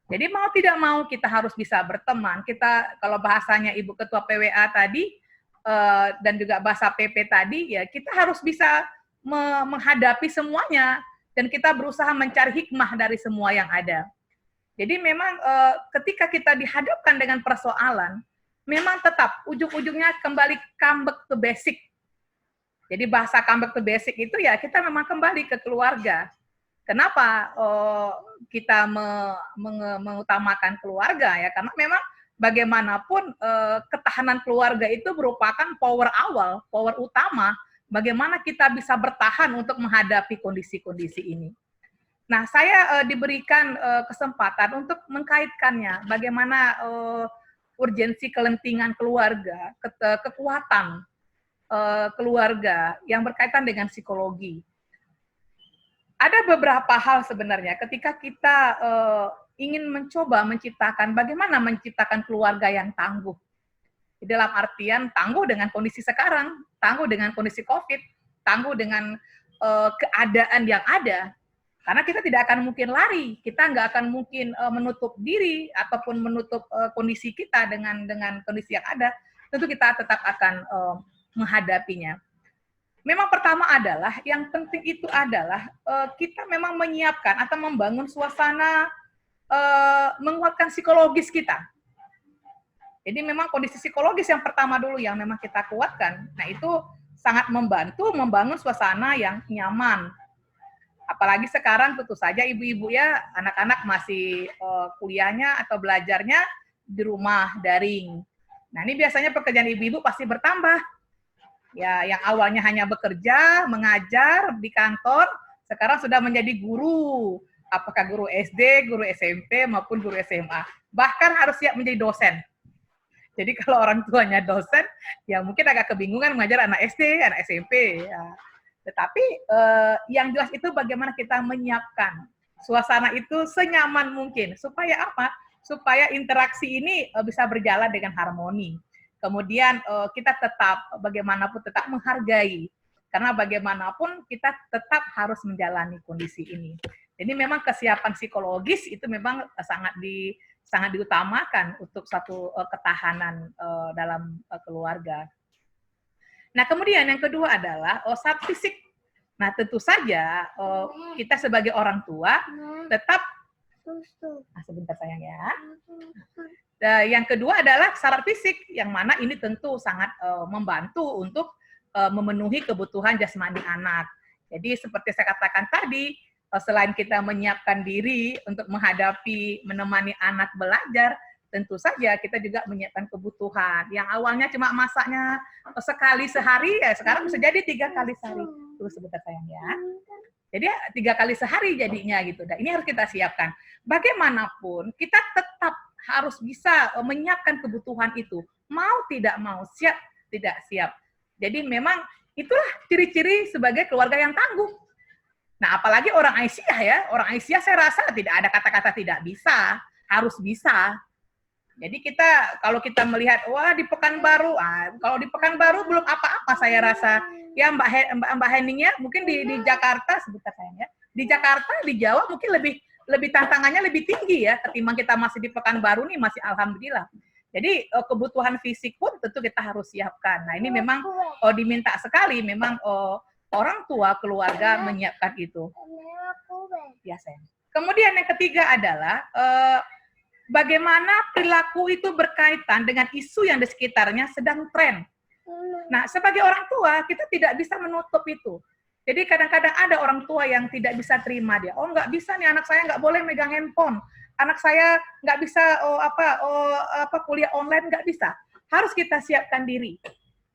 Jadi mau tidak mau kita harus bisa berteman. Kita kalau bahasanya Ibu Ketua PWA tadi dan juga bahasa PP tadi, ya kita harus bisa menghadapi semuanya dan kita berusaha mencari hikmah dari semua yang ada. Jadi memang ketika kita dihadapkan dengan persoalan, memang tetap ujung-ujungnya kembali comeback to basic. Jadi bahasa comeback to basic itu ya kita memang kembali ke keluarga. Kenapa kita mengutamakan keluarga ya? Karena memang bagaimanapun ketahanan keluarga itu merupakan power awal, power utama bagaimana kita bisa bertahan untuk menghadapi kondisi-kondisi ini. Nah, saya diberikan kesempatan untuk mengkaitkannya bagaimana urgensi kelentingan keluarga, kekuatan keluarga yang berkaitan dengan psikologi. Ada beberapa hal sebenarnya ketika kita ingin mencoba menciptakan bagaimana menciptakan keluarga yang tangguh. Dalam artian tangguh dengan kondisi sekarang, tangguh dengan kondisi COVID, tangguh dengan keadaan yang ada. Karena kita tidak akan mungkin lari, kita nggak akan mungkin menutup diri ataupun menutup kondisi kita dengan kondisi yang ada. Tentu kita tetap akan menghadapinya. Memang pertama adalah, yang penting itu adalah kita memang menyiapkan atau membangun suasana menguatkan psikologis kita. Jadi memang kondisi psikologis yang pertama dulu yang memang kita kuatkan. Nah itu sangat membantu membangun suasana yang nyaman. Apalagi sekarang tentu saja ibu-ibu ya, anak-anak masih kuliahnya atau belajarnya di rumah daring. Nah ini biasanya pekerjaan ibu-ibu pasti bertambah. Ya, yang awalnya hanya bekerja, mengajar di kantor, sekarang sudah menjadi guru. Apakah guru SD, guru SMP, maupun guru SMA. Bahkan harus siap menjadi dosen. Jadi kalau orang tuanya dosen, ya mungkin agak kebingungan mengajar anak SD, anak SMP. Ya. Tetapi yang jelas itu bagaimana kita menyiapkan suasana itu senyaman mungkin. Supaya apa? Supaya interaksi ini bisa berjalan dengan harmoni. Kemudian kita tetap bagaimanapun tetap menghargai, karena bagaimanapun kita tetap harus menjalani kondisi ini. Jadi memang kesiapan psikologis itu memang sangat diutamakan untuk satu ketahanan dalam keluarga. Nah kemudian yang kedua adalah saat fisik. Nah tentu saja kita sebagai orang tua tetap sebentar sayang ya. Yang kedua adalah syarat fisik, yang mana ini tentu sangat membantu untuk memenuhi kebutuhan jasmani anak. Jadi seperti saya katakan tadi, selain kita menyiapkan diri untuk menemani anak belajar, tentu saja kita juga menyiapkan kebutuhan. Yang awalnya cuma masaknya sekali sehari, ya sekarang bisa jadi 3 kali sehari. Tunggu sebentar sayang ya. Jadi 3 kali sehari jadinya gitu. Dan ini harus kita siapkan. Bagaimanapun kita tetap harus bisa menyiapkan kebutuhan itu. Mau tidak mau, siap tidak siap. Jadi memang itulah ciri-ciri sebagai keluarga yang tangguh. Nah, apalagi orang Aisyah ya. Orang Aisyah saya rasa tidak ada kata-kata tidak bisa, harus bisa. Jadi kalau kita melihat, wah di Pekanbaru, kalau di Pekanbaru belum apa-apa saya rasa. Ya Mbak Heningnya mungkin di Jakarta, sebentar sayang ya. Di Jakarta, di Jawa mungkin lebih tantangannya lebih tinggi ya, ketimbang kita masih di Pekanbaru nih, masih alhamdulillah. Jadi kebutuhan fisik pun tentu kita harus siapkan. Nah ini memang diminta sekali, memang orang tua keluarga menyiapkan itu. Ya sayang. Kemudian yang ketiga adalah bagaimana perilaku itu berkaitan dengan isu yang di sekitarnya sedang tren. Nah sebagai orang tua kita tidak bisa menutup itu. Jadi kadang-kadang ada orang tua yang tidak bisa terima dia. Oh nggak bisa nih, anak saya nggak boleh megang handphone. Anak saya nggak bisa kuliah online, nggak bisa. Harus kita siapkan diri.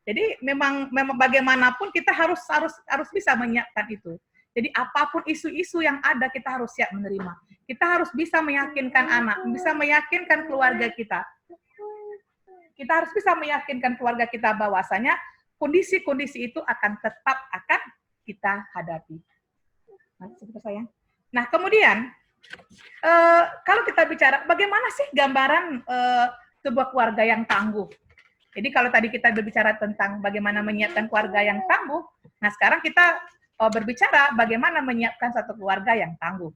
Jadi memang bagaimanapun kita harus bisa menyiapkan itu. Jadi apapun isu-isu yang ada kita harus siap menerima. Kita harus bisa meyakinkan anak, bisa meyakinkan keluarga kita. Kita harus bisa meyakinkan keluarga kita bahwasanya kondisi-kondisi itu akan kita hadapi. Nah, kemudian kalau kita bicara bagaimana sih gambaran sebuah keluarga yang tangguh. Jadi kalau tadi kita berbicara tentang bagaimana menyiapkan keluarga yang tangguh, nah sekarang kita berbicara bagaimana menyiapkan satu keluarga yang tangguh.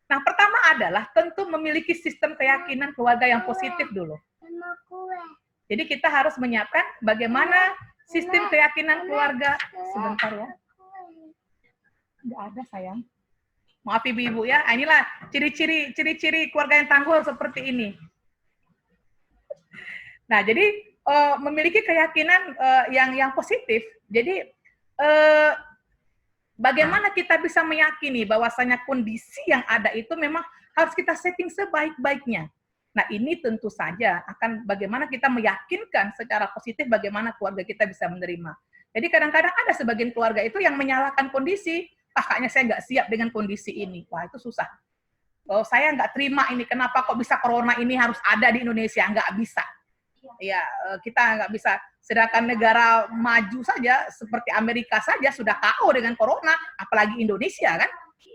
Nah, pertama adalah tentu memiliki sistem keyakinan keluarga yang positif dulu. Jadi kita harus menyiapkan bagaimana sistem keyakinan keluarga. Sebentar ya. Nggak ada sayang. Maaf ibu-ibu ya. Inilah ciri-ciri keluarga yang tangguh seperti ini. Nah, jadi memiliki keyakinan yang positif. Jadi eh, bagaimana kita bisa meyakini bahwasanya kondisi yang ada itu memang harus kita setting sebaik-baiknya. Nah, ini tentu saja akan bagaimana kita meyakinkan secara positif bagaimana keluarga kita bisa menerima. Jadi kadang-kadang ada sebagian keluarga itu yang menyalahkan kondisi, kayaknya saya nggak siap dengan kondisi ini. Wah, itu susah. Oh, saya nggak terima ini, kenapa kok bisa corona ini harus ada di Indonesia? Nggak bisa. Ya, kita nggak bisa. Sedangkan negara maju saja, seperti Amerika saja, sudah KO dengan corona, apalagi Indonesia, kan?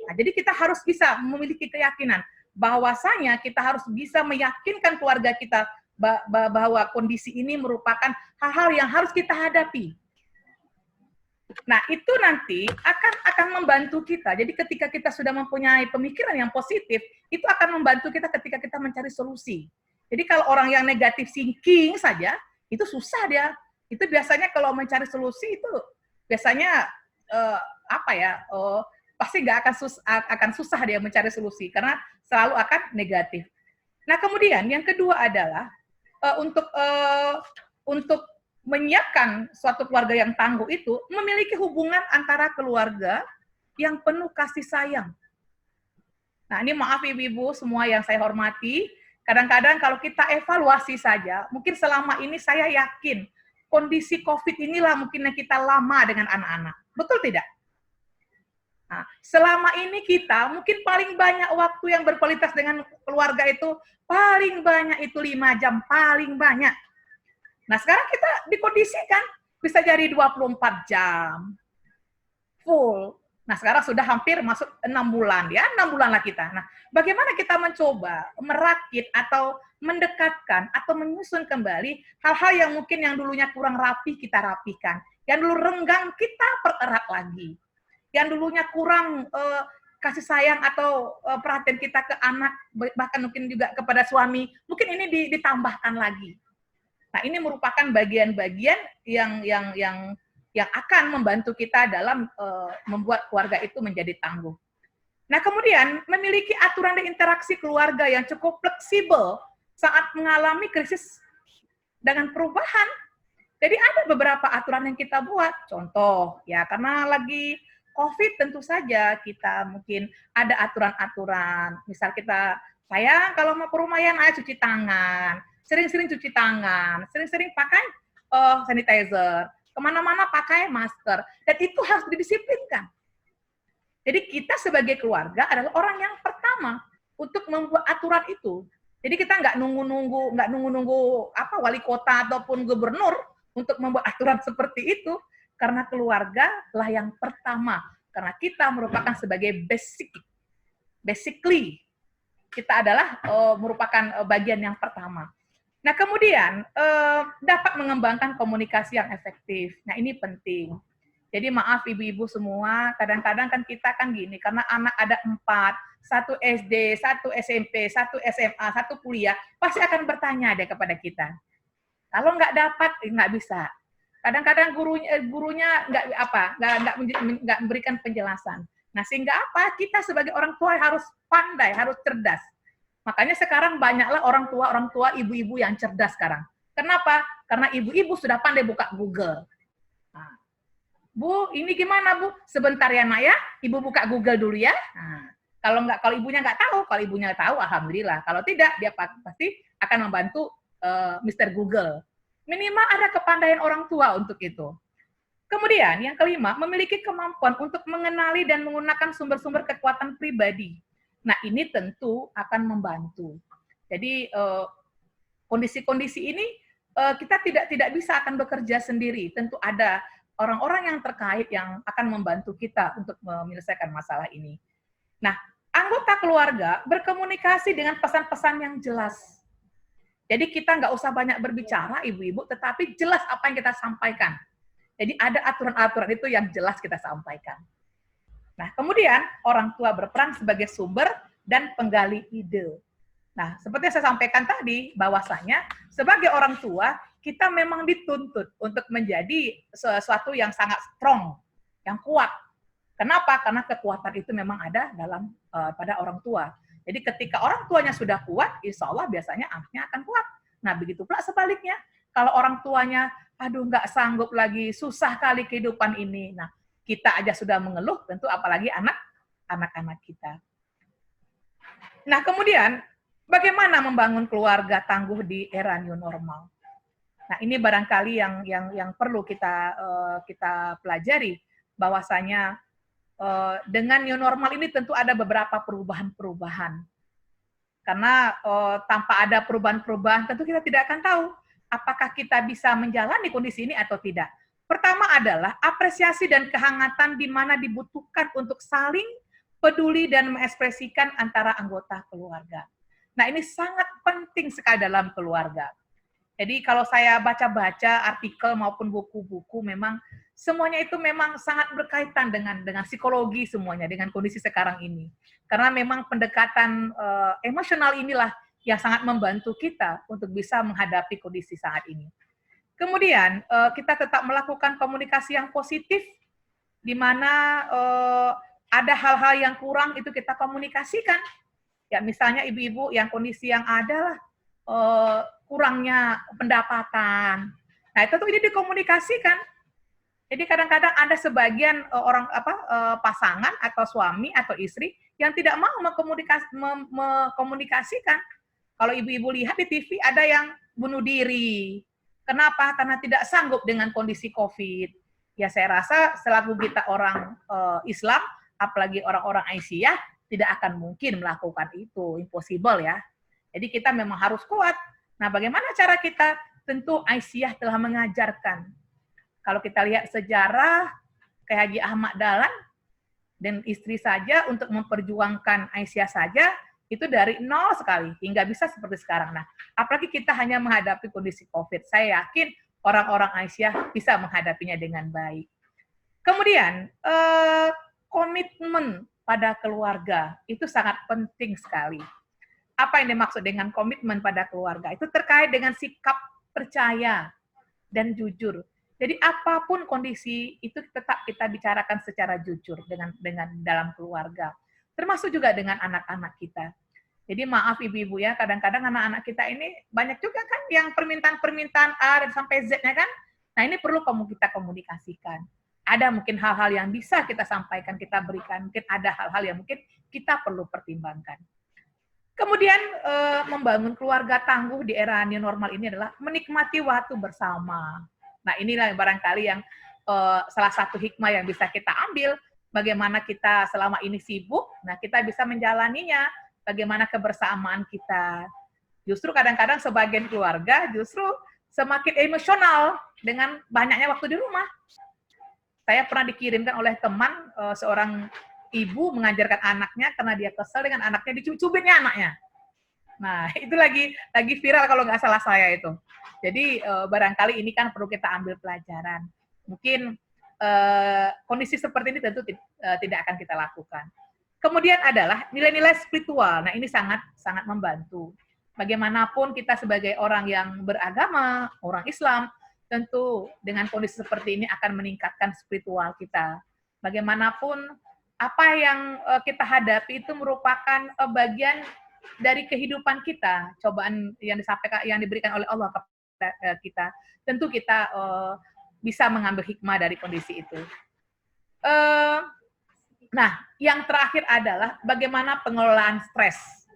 Nah, jadi kita harus bisa memiliki keyakinan bahwasanya kita harus bisa meyakinkan keluarga kita bahwa kondisi ini merupakan hal-hal yang harus kita hadapi. Nah, itu nanti akan membantu kita. Jadi ketika kita sudah mempunyai pemikiran yang positif, itu akan membantu kita ketika kita mencari solusi. Jadi kalau orang yang negatif thinking saja, itu susah dia. Itu biasanya kalau mencari solusi itu biasanya pasti nggak akan susah dia mencari solusi karena selalu akan negatif. Nah, kemudian yang kedua adalah untuk menyiapkan suatu keluarga yang tangguh itu memiliki hubungan antara keluarga yang penuh kasih sayang. Nah, ini maaf ibu-ibu semua yang saya hormati, kadang-kadang kalau kita evaluasi saja, mungkin selama ini saya yakin kondisi COVID inilah mungkin yang kita lama dengan anak-anak. Betul tidak? Nah, selama ini kita mungkin paling banyak waktu yang berkualitas dengan keluarga itu, paling banyak itu 5 jam, paling banyak. Nah, sekarang kita dikondisikan bisa jadi 24 jam full. Nah, sekarang sudah hampir masuk 6 bulan, ya 6 bulan lah kita. Nah, bagaimana kita mencoba merakit atau mendekatkan atau menyusun kembali hal-hal yang mungkin yang dulunya kurang rapi kita rapikan, yang dulu renggang kita pererat lagi, yang dulunya kurang kasih sayang atau perhatian kita ke anak, bahkan mungkin juga kepada suami, mungkin ini ditambahkan lagi. Nah, ini merupakan bagian-bagian yang akan membantu kita dalam membuat keluarga itu menjadi tangguh. Nah, kemudian memiliki aturan dan interaksi keluarga yang cukup fleksibel saat mengalami krisis dengan perubahan. Jadi ada beberapa aturan yang kita buat. Contoh, ya karena lagi COVID tentu saja kita mungkin ada aturan-aturan. Misal saya kalau mau ke rumah ya cuci tangan. Sering-sering cuci tangan, sering-sering pakai sanitizer, kemana-mana pakai masker, dan itu harus didisiplinkan. Jadi kita sebagai keluarga adalah orang yang pertama untuk membuat aturan itu. Jadi kita nggak nunggu wali kota ataupun gubernur untuk membuat aturan seperti itu, karena keluarga lah yang pertama, karena kita merupakan sebagai basically kita adalah merupakan bagian yang pertama. Nah, kemudian dapat mengembangkan komunikasi yang efektif. Nah, ini penting. Jadi maaf ibu-ibu semua, kadang-kadang kan kita kan gini, karena anak ada 4, 1 SD, 1 SMP, 1 SMA, 1 kuliah, pasti akan bertanya deh kepada kita. Kalau nggak dapat, nggak bisa. Kadang-kadang gurunya nggak memberikan penjelasan. Nah, sehingga apa? Kita sebagai orang tua harus pandai, harus cerdas. Makanya sekarang banyaklah orang tua, ibu-ibu yang cerdas sekarang. Kenapa? Karena ibu-ibu sudah pandai buka Google. Nah, Bu, ini gimana Bu? Sebentar ya Nak ya, Ibu buka Google dulu ya. Nah, kalau ibunya nggak tahu, kalau ibunya tahu, alhamdulillah. Kalau tidak, dia pasti akan membantu Mr. Google. Minimal ada kepandaian orang tua untuk itu. Kemudian yang kelima, memiliki kemampuan untuk mengenali dan menggunakan sumber-sumber kekuatan pribadi. Nah, ini tentu akan membantu. Jadi kondisi-kondisi ini kita tidak bisa akan bekerja sendiri. Tentu ada orang-orang yang terkait yang akan membantu kita untuk menyelesaikan masalah ini. Nah, anggota keluarga berkomunikasi dengan pesan-pesan yang jelas. Jadi kita nggak usah banyak berbicara, ibu-ibu, tetapi jelas apa yang kita sampaikan. Jadi ada aturan-aturan itu yang jelas kita sampaikan. Nah, kemudian orang tua berperan sebagai sumber dan penggali ide. Nah, seperti yang saya sampaikan tadi, bahwasanya sebagai orang tua, kita memang dituntut untuk menjadi sesuatu yang sangat strong, yang kuat. Kenapa? Karena kekuatan itu memang ada pada orang tua. Jadi ketika orang tuanya sudah kuat, insya Allah biasanya anaknya akan kuat. Nah, begitu pula sebaliknya. Kalau orang tuanya aduh nggak sanggup lagi, susah kali kehidupan ini. Nah, kita aja sudah mengeluh, tentu apalagi anak-anak kita. Nah, kemudian bagaimana membangun keluarga tangguh di era new normal? Nah, ini barangkali yang perlu kita pelajari, bahwasanya dengan new normal ini tentu ada beberapa perubahan-perubahan. Karena tanpa ada perubahan-perubahan tentu kita tidak akan tahu apakah kita bisa menjalani kondisi ini atau tidak. Pertama adalah apresiasi dan kehangatan di mana dibutuhkan untuk saling peduli dan mengekspresikan antara anggota keluarga. Nah, ini sangat penting sekali dalam keluarga. Jadi kalau saya baca-baca artikel maupun buku-buku, memang semuanya itu memang sangat berkaitan dengan psikologi semuanya, dengan kondisi sekarang ini. Karena memang pendekatan emosional inilah yang sangat membantu kita untuk bisa menghadapi kondisi saat ini. Kemudian kita tetap melakukan komunikasi yang positif, di mana ada hal-hal yang kurang itu kita komunikasikan. Ya misalnya ibu-ibu yang kondisi yang ada kurangnya pendapatan. Nah itu tuh ini dikomunikasikan. Jadi kadang-kadang ada sebagian pasangan atau suami atau istri yang tidak mau mengkomunikasikan. Kalau ibu-ibu lihat di TV ada yang bunuh diri. Kenapa? Karena tidak sanggup dengan kondisi COVID. Ya saya rasa selaku kita orang Islam, apalagi orang-orang Aisyah, tidak akan mungkin melakukan itu, impossible ya. Jadi kita memang harus kuat. Nah, bagaimana cara kita? Tentu Aisyah telah mengajarkan. Kalau kita lihat sejarah, kayak Haji Ahmad Dahlan dan istri saja untuk memperjuangkan Aisyah saja, itu dari nol sekali, hingga bisa seperti sekarang. Nah, apalagi kita hanya menghadapi kondisi COVID. Saya yakin orang-orang Aisyah bisa menghadapinya dengan baik. Kemudian, komitmen pada keluarga itu sangat penting sekali. Apa yang dimaksud dengan komitmen pada keluarga? Itu terkait dengan sikap percaya dan jujur. Jadi apapun kondisi itu tetap kita bicarakan secara jujur dengan dalam keluarga. Termasuk juga dengan anak-anak kita. Jadi maaf ibu-ibu ya, kadang-kadang anak-anak kita ini banyak juga kan yang permintaan A dan sampai Z-nya kan. Nah ini perlu kita komunikasikan. Ada mungkin hal-hal yang bisa kita sampaikan, kita berikan. Mungkin ada hal-hal yang mungkin kita perlu pertimbangkan. Kemudian membangun keluarga tangguh di era new normal ini adalah menikmati waktu bersama. Nah inilah barangkali yang salah satu hikmah yang bisa kita ambil. Bagaimana kita selama ini sibuk, nah kita bisa menjalaninya. Bagaimana kebersamaan kita. Justru kadang-kadang sebagian keluarga justru semakin emosional dengan banyaknya waktu di rumah. Saya pernah dikirimkan oleh teman seorang ibu mengajarkan anaknya karena dia kesel dengan anaknya, dicubitnya anaknya. Nah, itu lagi viral kalau nggak salah saya itu. Jadi barangkali ini kan perlu kita ambil pelajaran. Mungkin kondisi seperti ini tentu tidak akan kita lakukan. Kemudian adalah nilai-nilai spiritual. Nah, ini sangat membantu. Bagaimanapun kita sebagai orang yang beragama, orang Islam, tentu dengan kondisi seperti ini akan meningkatkan spiritual kita. Bagaimanapun apa yang kita hadapi itu merupakan bagian dari kehidupan kita, cobaan yang diberikan oleh Allah kepada kita. Tentu kita bisa mengambil hikmah dari kondisi itu. Nah, yang terakhir adalah bagaimana pengelolaan stres.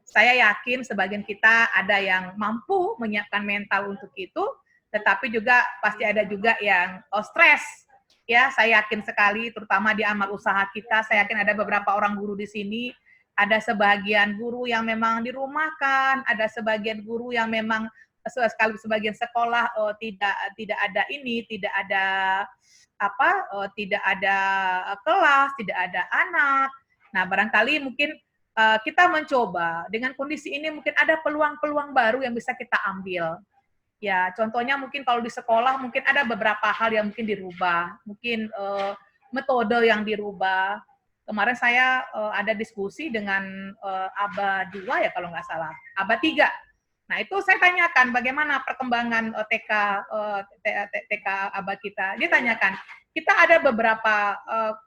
Saya yakin sebagian kita ada yang mampu menyiapkan mental untuk itu, tetapi juga pasti ada juga yang stres. Ya, saya yakin sekali, terutama di amal usaha kita, saya yakin ada beberapa orang guru di sini, ada sebagian guru yang memang dirumahkan, ada sebagian guru yang memang sebagian sekolah tidak ada tidak ada kelas, tidak ada anak. Nah, barangkali mungkin kita mencoba dengan kondisi ini mungkin ada peluang-peluang baru yang bisa kita ambil. Ya, contohnya mungkin kalau di sekolah mungkin ada beberapa hal yang mungkin dirubah, mungkin metode yang dirubah. Kemarin saya ada diskusi dengan ABA 2 ya kalau nggak salah, ABA 3. Nah, itu saya tanyakan bagaimana perkembangan TK ABA kita. Dia tanyakan, kita ada beberapa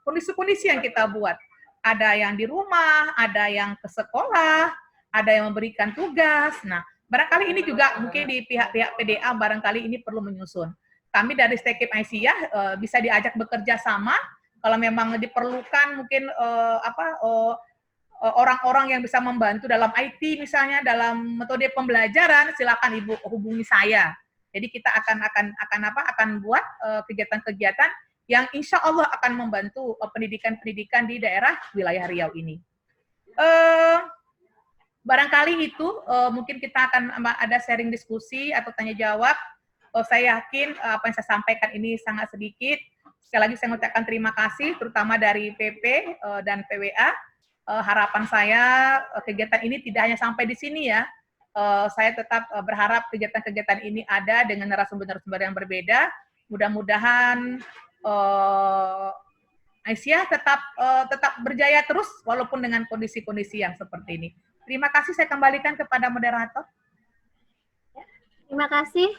kondisi-kondisi yang kita buat. Ada yang di rumah, ada yang ke sekolah, ada yang memberikan tugas. Nah, barangkali ini juga mungkin di pihak-pihak PDA barangkali ini perlu menyusun. kami dari Stekip Aisyah bisa diajak bekerja sama kalau memang diperlukan mungkin orang-orang yang bisa membantu dalam IT misalnya dalam metode pembelajaran, silakan Ibu hubungi saya. Jadi kita akan buat kegiatan-kegiatan yang insya Allah akan membantu pendidikan-pendidikan di daerah wilayah Riau ini. Barangkali itu mungkin kita akan ada sharing diskusi atau tanya jawab. Saya yakin apa yang saya sampaikan ini sangat sedikit. Sekali lagi saya mengucapkan terima kasih, terutama dari PP dan PWA. Harapan saya kegiatan ini tidak hanya sampai di sini ya. Saya tetap berharap kegiatan-kegiatan ini ada dengan narasumber-narasumber yang berbeda. Mudah-mudahan Aisyah tetap berjaya terus walaupun dengan kondisi-kondisi yang seperti ini. Terima kasih, saya kembalikan kepada moderator. Terima kasih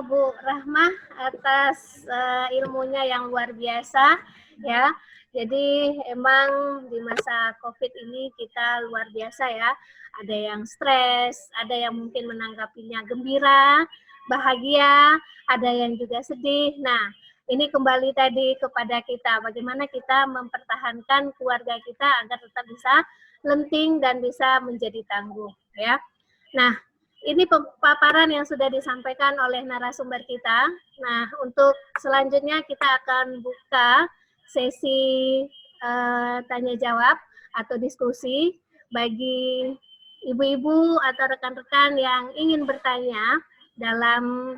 Bu Rahmah atas ilmunya yang luar biasa ya. Jadi emang di masa COVID ini kita luar biasa ya. Ada yang stres, ada yang mungkin menanggapinya gembira, bahagia, ada yang juga sedih. Nah, ini kembali tadi kepada kita, bagaimana kita mempertahankan keluarga kita agar tetap bisa lenting dan bisa menjadi tangguh ya. Nah, ini paparan yang sudah disampaikan oleh narasumber kita. Nah, untuk selanjutnya kita akan buka sesi tanya jawab atau diskusi bagi ibu-ibu atau rekan-rekan yang ingin bertanya. Dalam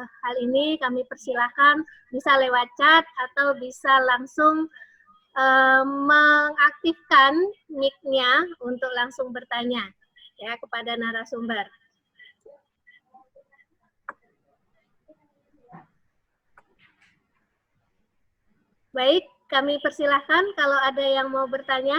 hal ini kami persilahkan bisa lewat chat atau bisa langsung mengaktifkan mic-nya untuk langsung bertanya ya kepada narasumber. Baik, kami persilahkan kalau ada yang mau bertanya.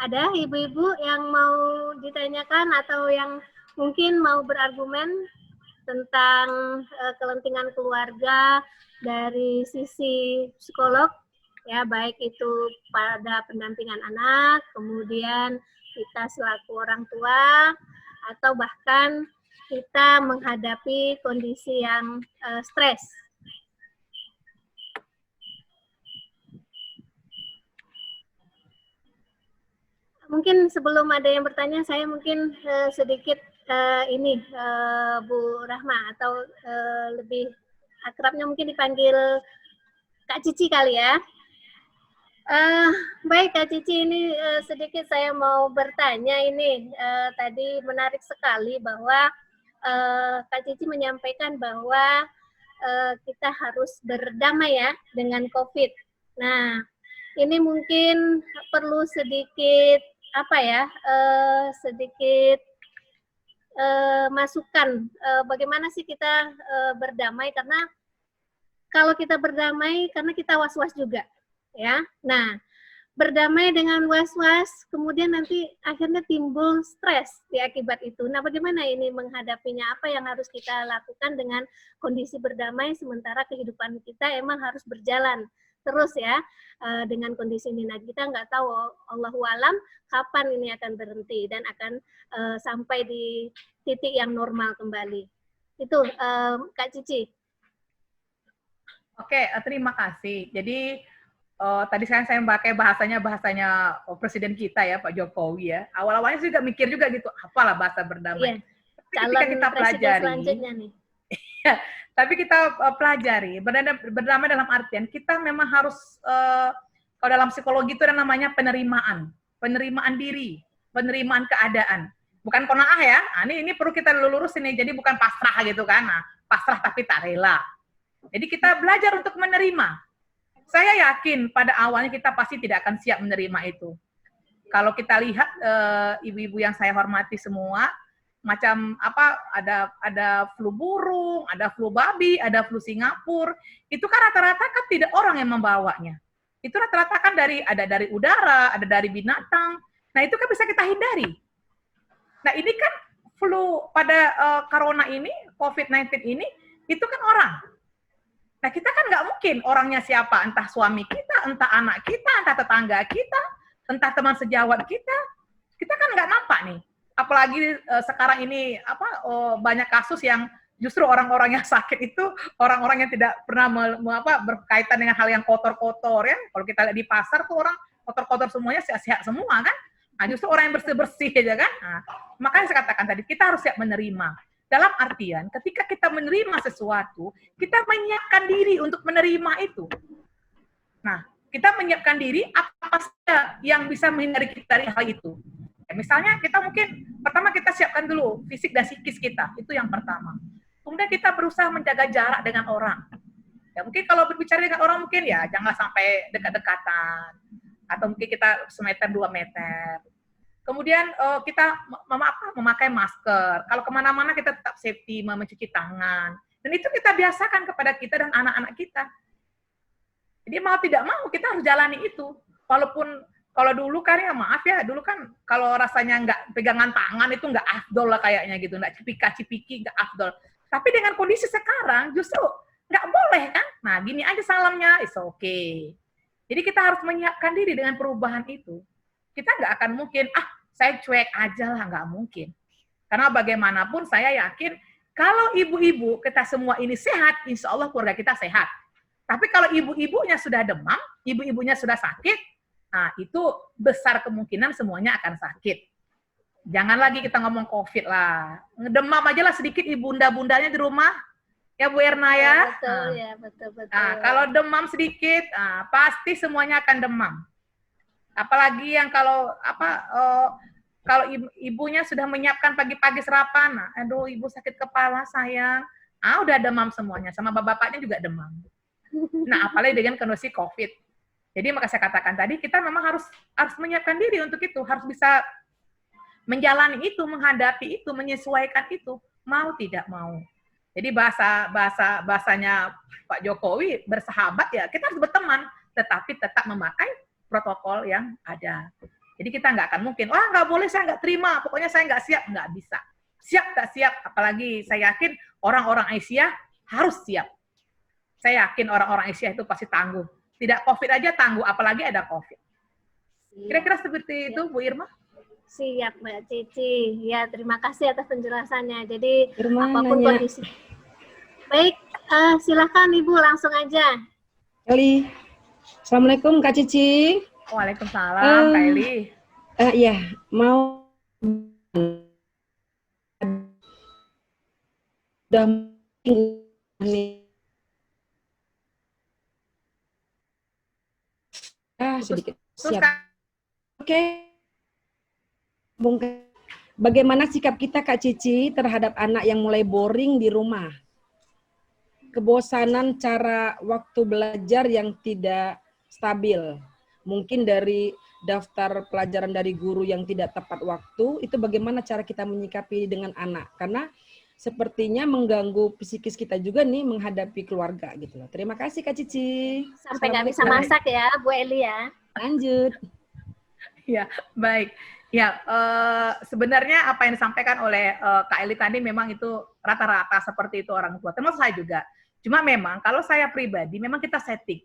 Ada ibu-ibu yang mau ditanyakan atau yang mungkin mau berargumen tentang kelentingan keluarga dari sisi psikolog, ya baik itu pada pendampingan anak, kemudian kita selaku orang tua, atau bahkan kita menghadapi kondisi yang stres. Mungkin sebelum ada yang bertanya, saya mungkin sedikit Bu Rahma, atau lebih akrabnya mungkin dipanggil Kak Cici kali ya. Baik Kak Cici, ini sedikit saya mau bertanya ini. Tadi menarik sekali bahwa Kak Cici menyampaikan bahwa kita harus berdamai ya dengan COVID. Nah, ini mungkin perlu sedikit sedikit masukan bagaimana sih kita berdamai, karena kalau kita berdamai karena kita was-was juga ya. Nah, berdamai dengan was-was kemudian nanti akhirnya timbul stres di akibat itu. Nah, bagaimana ini menghadapinya? Apa yang harus kita lakukan dengan kondisi berdamai sementara kehidupan kita emang harus berjalan terus ya dengan kondisi ini. Nah, kita nggak tahu Allahu alam kapan ini akan berhenti dan akan sampai di titik yang normal kembali. Itu Kak Cici. Oke, terima kasih. Jadi tadi saya pakai bahasanya Presiden kita ya, Pak Jokowi ya. Awal-awalnya juga mikir juga gitu, apalah bahasa berdamai. Iya, ketika kita pelajari selanjutnya nih. Tapi kita pelajari, berdamai dalam artian kita memang harus, kalau dalam psikologi itu ada namanya penerimaan diri, penerimaan keadaan. Bukan qanaah ya, ini perlu kita lurus ini, jadi bukan pasrah gitu kan, pasrah tapi tak rela. Jadi kita belajar untuk menerima. Saya yakin pada awalnya kita pasti tidak akan siap menerima itu. Kalau kita lihat ibu-ibu yang saya hormati semua, macam ada flu burung, ada flu babi, ada flu Singapura, itu kan rata-rata kan tidak orang yang membawanya. Itu rata-rata kan ada dari udara, ada dari binatang. Nah, itu kan bisa kita hindari. Nah, ini kan flu pada corona ini, COVID-19 ini, itu kan orang. Nah, kita kan nggak mungkin orangnya siapa, entah suami kita, entah anak kita, entah tetangga kita, entah teman sejawat kita kan nggak nampak nih. Apalagi sekarang ini banyak kasus yang justru orang-orang yang sakit itu orang-orang yang tidak pernah berkaitan dengan hal yang kotor-kotor ya. Kalau kita lihat di pasar tuh orang kotor-kotor semuanya, sehat-sehat semua kan. Nah, justru orang yang bersih-bersih aja kan. Nah, makanya saya katakan tadi kita harus siap menerima. Dalam artian ketika kita menerima sesuatu, kita menyiapkan diri untuk menerima itu. Nah, kita menyiapkan diri apa saja yang bisa menghindari kita dari hal itu. Ya, misalnya kita mungkin pertama kita siapkan dulu fisik dan psikis kita, itu yang pertama. Kemudian kita berusaha menjaga jarak dengan orang. Ya mungkin kalau berbicara dengan orang mungkin ya jangan sampai dekat-dekatan, atau mungkin kita 1 meter 2 meter. Kemudian kita memakai masker. Kalau kemana-mana kita tetap safety, mencuci tangan. Dan itu kita biasakan kepada kita dan anak-anak kita. Jadi mau tidak mau kita harus jalani itu. Walaupun kalau dulu kan ya maaf ya, dulu kan kalau rasanya nggak pegangan tangan itu nggak afdol lah kayaknya gitu, nggak cipika-cipiki nggak afdol. Tapi dengan kondisi sekarang justru nggak boleh kan? Nah gini aja salamnya, it's okay. Jadi kita harus menyiapkan diri dengan perubahan itu. Kita nggak akan mungkin, saya cuek aja lah, nggak mungkin. Karena bagaimanapun saya yakin kalau ibu-ibu kita semua ini sehat, insya Allah keluarga kita sehat. Tapi kalau ibu-ibunya sudah demam, ibu-ibunya sudah sakit, nah itu besar kemungkinan semuanya akan sakit. Jangan lagi kita ngomong COVID lah. Ngedemam aja lah sedikit ibunda-bundanya di rumah. Ya Bu Erna ya. Betul, ya, betul. Nah, kalau demam sedikit, pasti semuanya akan demam. Apalagi yang kalau ibunya sudah menyiapkan pagi-pagi sarapan, aduh ibu sakit kepala sayang, udah demam semuanya, sama bapaknya juga demam. Nah, apalagi dengan kondisi COVID. Jadi maka saya katakan tadi kita memang harus menyiapkan diri untuk itu, harus bisa menjalani itu, menghadapi itu, menyesuaikan itu, mau tidak mau. Jadi bahasanya Pak Jokowi bersahabat ya, kita harus berteman, tetapi tetap memakai protokol yang ada. Jadi kita nggak akan mungkin, nggak boleh, saya nggak terima, pokoknya saya nggak siap, nggak bisa. Siap tak siap, apalagi saya yakin orang-orang Asia harus siap. Saya yakin orang-orang Asia itu pasti tangguh. Tidak COVID aja tangguh, apalagi ada COVID. Kira-kira seperti itu, Bu Irma? Siap, Mbak Cici. Ya, terima kasih atas penjelasannya. Jadi, apapun kondisi. Baik, silakan Ibu, langsung aja. Eli. Assalamualaikum Kak Cici. Waalaikumsalam, Kak Eli. Ya, mau udah nih. Sedikit siap. Oke. Bagaimana sikap kita Kak Cici terhadap anak yang mulai boring di rumah? Kebosanan cara waktu belajar yang tidak stabil. Mungkin dari daftar pelajaran dari guru yang tidak tepat waktu, itu bagaimana cara kita menyikapi dengan anak? Karena sepertinya mengganggu psikis kita juga nih menghadapi keluarga gitu loh. Terima kasih Kak Cici. Sampai nggak bisa masak ya, Bu Eli ya. Lanjut. Ya, baik. Ya, sebenarnya apa yang disampaikan oleh Kak Eli tadi memang itu rata-rata seperti itu orang tua. Termasuk saya juga. Cuma memang kalau saya pribadi, memang kita setting.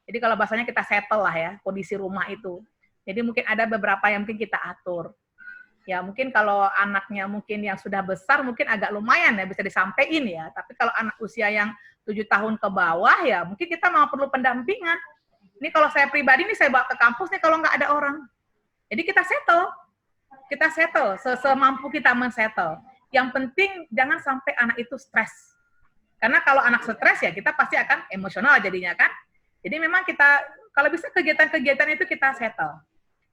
Jadi kalau bahasanya kita settle lah ya, kondisi rumah itu. Jadi mungkin ada beberapa yang mungkin kita atur. Ya mungkin kalau anaknya mungkin yang sudah besar mungkin agak lumayan ya bisa disampaikan ya. Tapi kalau anak usia yang 7 tahun ke bawah ya mungkin kita mau perlu pendampingan. Ini kalau saya pribadi nih saya bawa ke kampus nih kalau nggak ada orang. Jadi kita settle semampu kita men-settle. Yang penting jangan sampai anak itu stres. Karena kalau anak stres ya kita pasti akan emosional jadinya kan. Jadi memang kita kalau bisa kegiatan-kegiatan itu kita settle.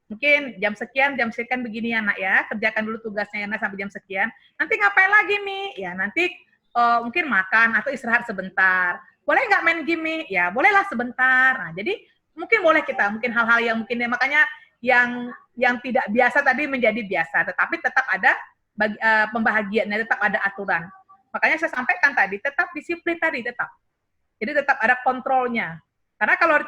Mungkin jam sekian begini ya nak ya, kerjakan dulu tugasnya ya nak sampai jam sekian. Nanti ngapain lagi Mi? Ya nanti mungkin makan atau istirahat sebentar. Boleh nggak main game Mi? Ya bolehlah sebentar. Nah jadi mungkin boleh kita, mungkin hal-hal yang mungkin ya, makanya yang tidak biasa tadi menjadi biasa, tetapi tetap ada pembahagiaannya, tetap ada aturan. Makanya saya sampaikan tadi, tetap disiplin tadi, tetap. Jadi tetap ada kontrolnya. Karena kalau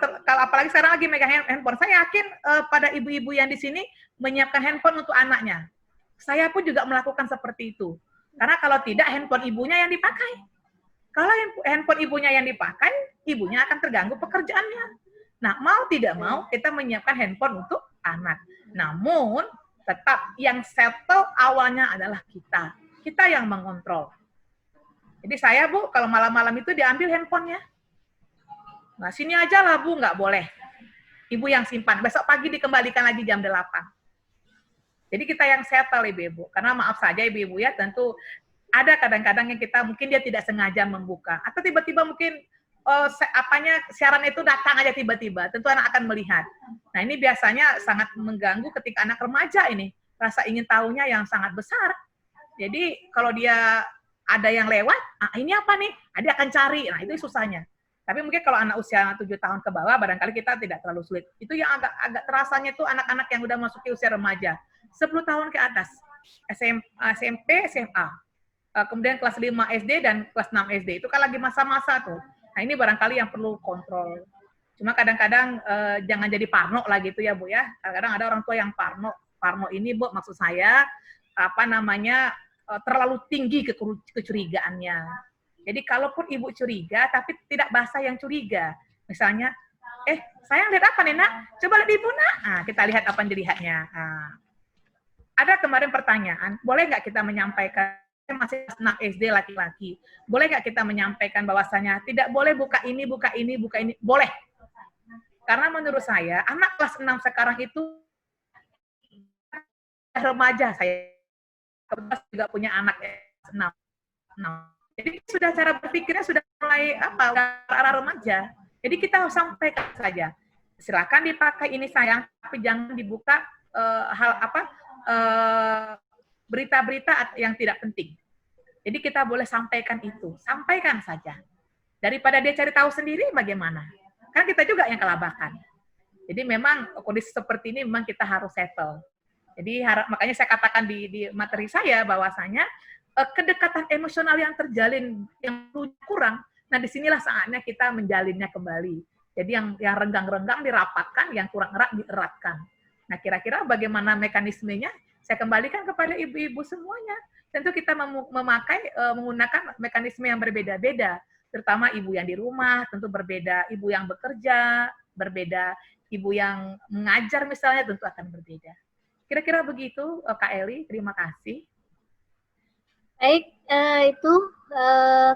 apalagi sekarang lagi megang handphone, saya yakin pada ibu-ibu yang di sini menyiapkan handphone untuk anaknya. Saya pun juga melakukan seperti itu. Karena kalau tidak, handphone ibunya yang dipakai. Kalau handphone ibunya yang dipakai, ibunya akan terganggu pekerjaannya. Nah, mau tidak mau kita menyiapkan handphone untuk anak. Namun, tetap yang settle awalnya adalah kita. Kita yang mengontrol. Jadi saya, Bu, kalau malam-malam itu diambil handphonenya. Nah, sini aja lah, Bu, nggak boleh. Ibu yang simpan. Besok pagi dikembalikan lagi jam 8. Jadi kita yang settle, Ibu-ibu. Karena maaf saja, Ibu-ibu ya, tentu ada kadang-kadang yang kita mungkin dia tidak sengaja membuka. Atau tiba-tiba mungkin siaran itu datang aja tiba-tiba. Tentu anak akan melihat. Nah, ini biasanya sangat mengganggu ketika anak remaja ini. Rasa ingin tahunya yang sangat besar. Jadi kalau dia ada yang lewat, ini apa nih? Dia akan cari. Nah, itu susahnya. Tapi mungkin kalau anak usia 7 tahun ke bawah, barangkali kita tidak terlalu sulit. Itu yang agak terasanya itu anak-anak yang udah masuk ke usia remaja. 10 tahun ke atas. SMP, SMA. Kemudian kelas 5 SD dan kelas 6 SD. Itu kan lagi masa-masa tuh. Nah, ini barangkali yang perlu kontrol. Cuma kadang-kadang jangan jadi parno lah gitu ya, Bu ya. Kadang-kadang ada orang tua yang parno. Parno ini, Bu, maksud saya terlalu tinggi kecurigaannya. Jadi kalaupun ibu curiga, tapi tidak bahasa yang curiga. Misalnya, sayang lihat apa nih, Nak? Coba lihat ibu, Nak. Nah, kita lihat apa yang dilihatnya. Nah, ada kemarin pertanyaan, boleh nggak kita menyampaikan, masih 6 SD laki-laki, boleh nggak kita menyampaikan bahwasanya tidak boleh buka ini, buka ini, buka ini? Boleh. Karena menurut saya, anak kelas 6 sekarang itu remaja. Saya kebetulan juga punya anak kelas 6. Jadi sudah cara berpikirnya sudah mulai arah remaja. Jadi kita harus sampaikan saja. Silakan dipakai ini sayang, tapi jangan dibuka berita-berita yang tidak penting. Jadi kita boleh sampaikan itu, sampaikan saja. Daripada dia cari tahu sendiri bagaimana? Kan kita juga yang kelabakan. Jadi memang kondisi seperti ini memang kita harus settle. Jadi makanya saya katakan di materi saya bahwasanya kedekatan emosional yang terjalin yang kurang, nah disinilah saatnya kita menjalinnya kembali. Jadi yang renggang-renggang dirapatkan, yang kurang erat dieratkan. Nah kira-kira bagaimana mekanismenya? Saya kembalikan kepada ibu-ibu semuanya. Tentu kita menggunakan mekanisme yang berbeda-beda, terutama ibu yang di rumah tentu berbeda, ibu yang bekerja berbeda, ibu yang mengajar misalnya tentu akan berbeda. Kira-kira begitu, Kak Eli. Terima kasih. Baik, itu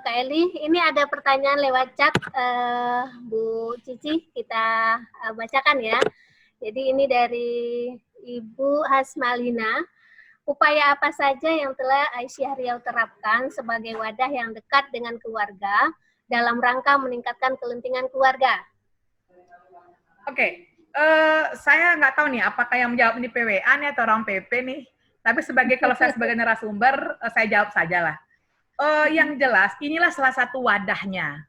Kak Eli. Ini ada pertanyaan lewat chat, Bu Cici, kita bacakan ya. Jadi ini dari Ibu Hasmalina. Upaya apa saja yang telah Aisyah Riau terapkan sebagai wadah yang dekat dengan keluarga dalam rangka meningkatkan kelentingan keluarga? Oke, saya nggak tahu nih apakah yang menjawab ini PWA nih atau orang PP nih. Tapi kalau saya sebagai narasumber, saya jawab saja lah. Yang jelas, inilah salah satu wadahnya.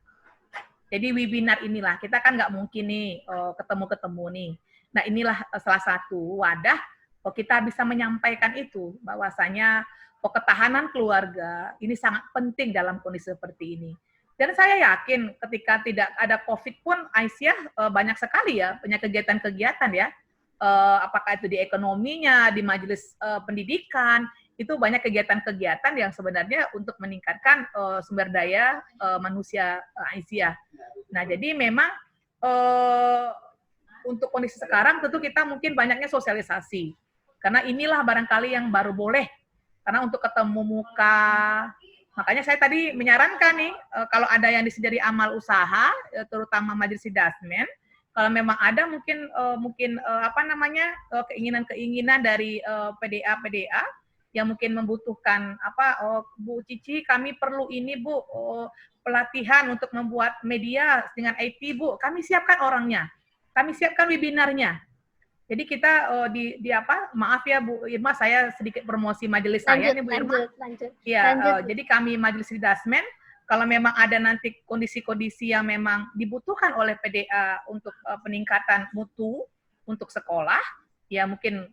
Jadi webinar inilah, kita kan nggak mungkin nih ketemu-ketemu nih. Nah inilah salah satu wadah, kita bisa menyampaikan itu, bahwasanya ketahanan keluarga ini sangat penting dalam kondisi seperti ini. Dan saya yakin ketika tidak ada COVID pun, Aisyah banyak sekali ya punya kegiatan-kegiatan ya. Apakah itu di ekonominya, di majelis pendidikan, itu banyak kegiatan-kegiatan yang sebenarnya untuk meningkatkan sumber daya manusia Aisyah. Nah, jadi memang untuk kondisi sekarang tentu kita mungkin banyaknya sosialisasi. Karena inilah barangkali yang baru boleh. Karena untuk ketemu muka, makanya saya tadi menyarankan nih, kalau ada yang disediakan amal usaha, terutama majelis sidasmen, kalau memang ada mungkin keinginan-keinginan dari PDA yang mungkin membutuhkan Bu Cici, kami perlu ini Bu, pelatihan untuk membuat media dengan IT Bu, kami siapkan orangnya, kami siapkan webinarnya. Jadi kita maaf ya Bu Irma, saya sedikit promosi majelis saya nih Bu Irma. Iya, jadi kami majelis sidasmen, kalau memang ada nanti kondisi-kondisi yang memang dibutuhkan oleh PDA untuk peningkatan mutu untuk sekolah, ya mungkin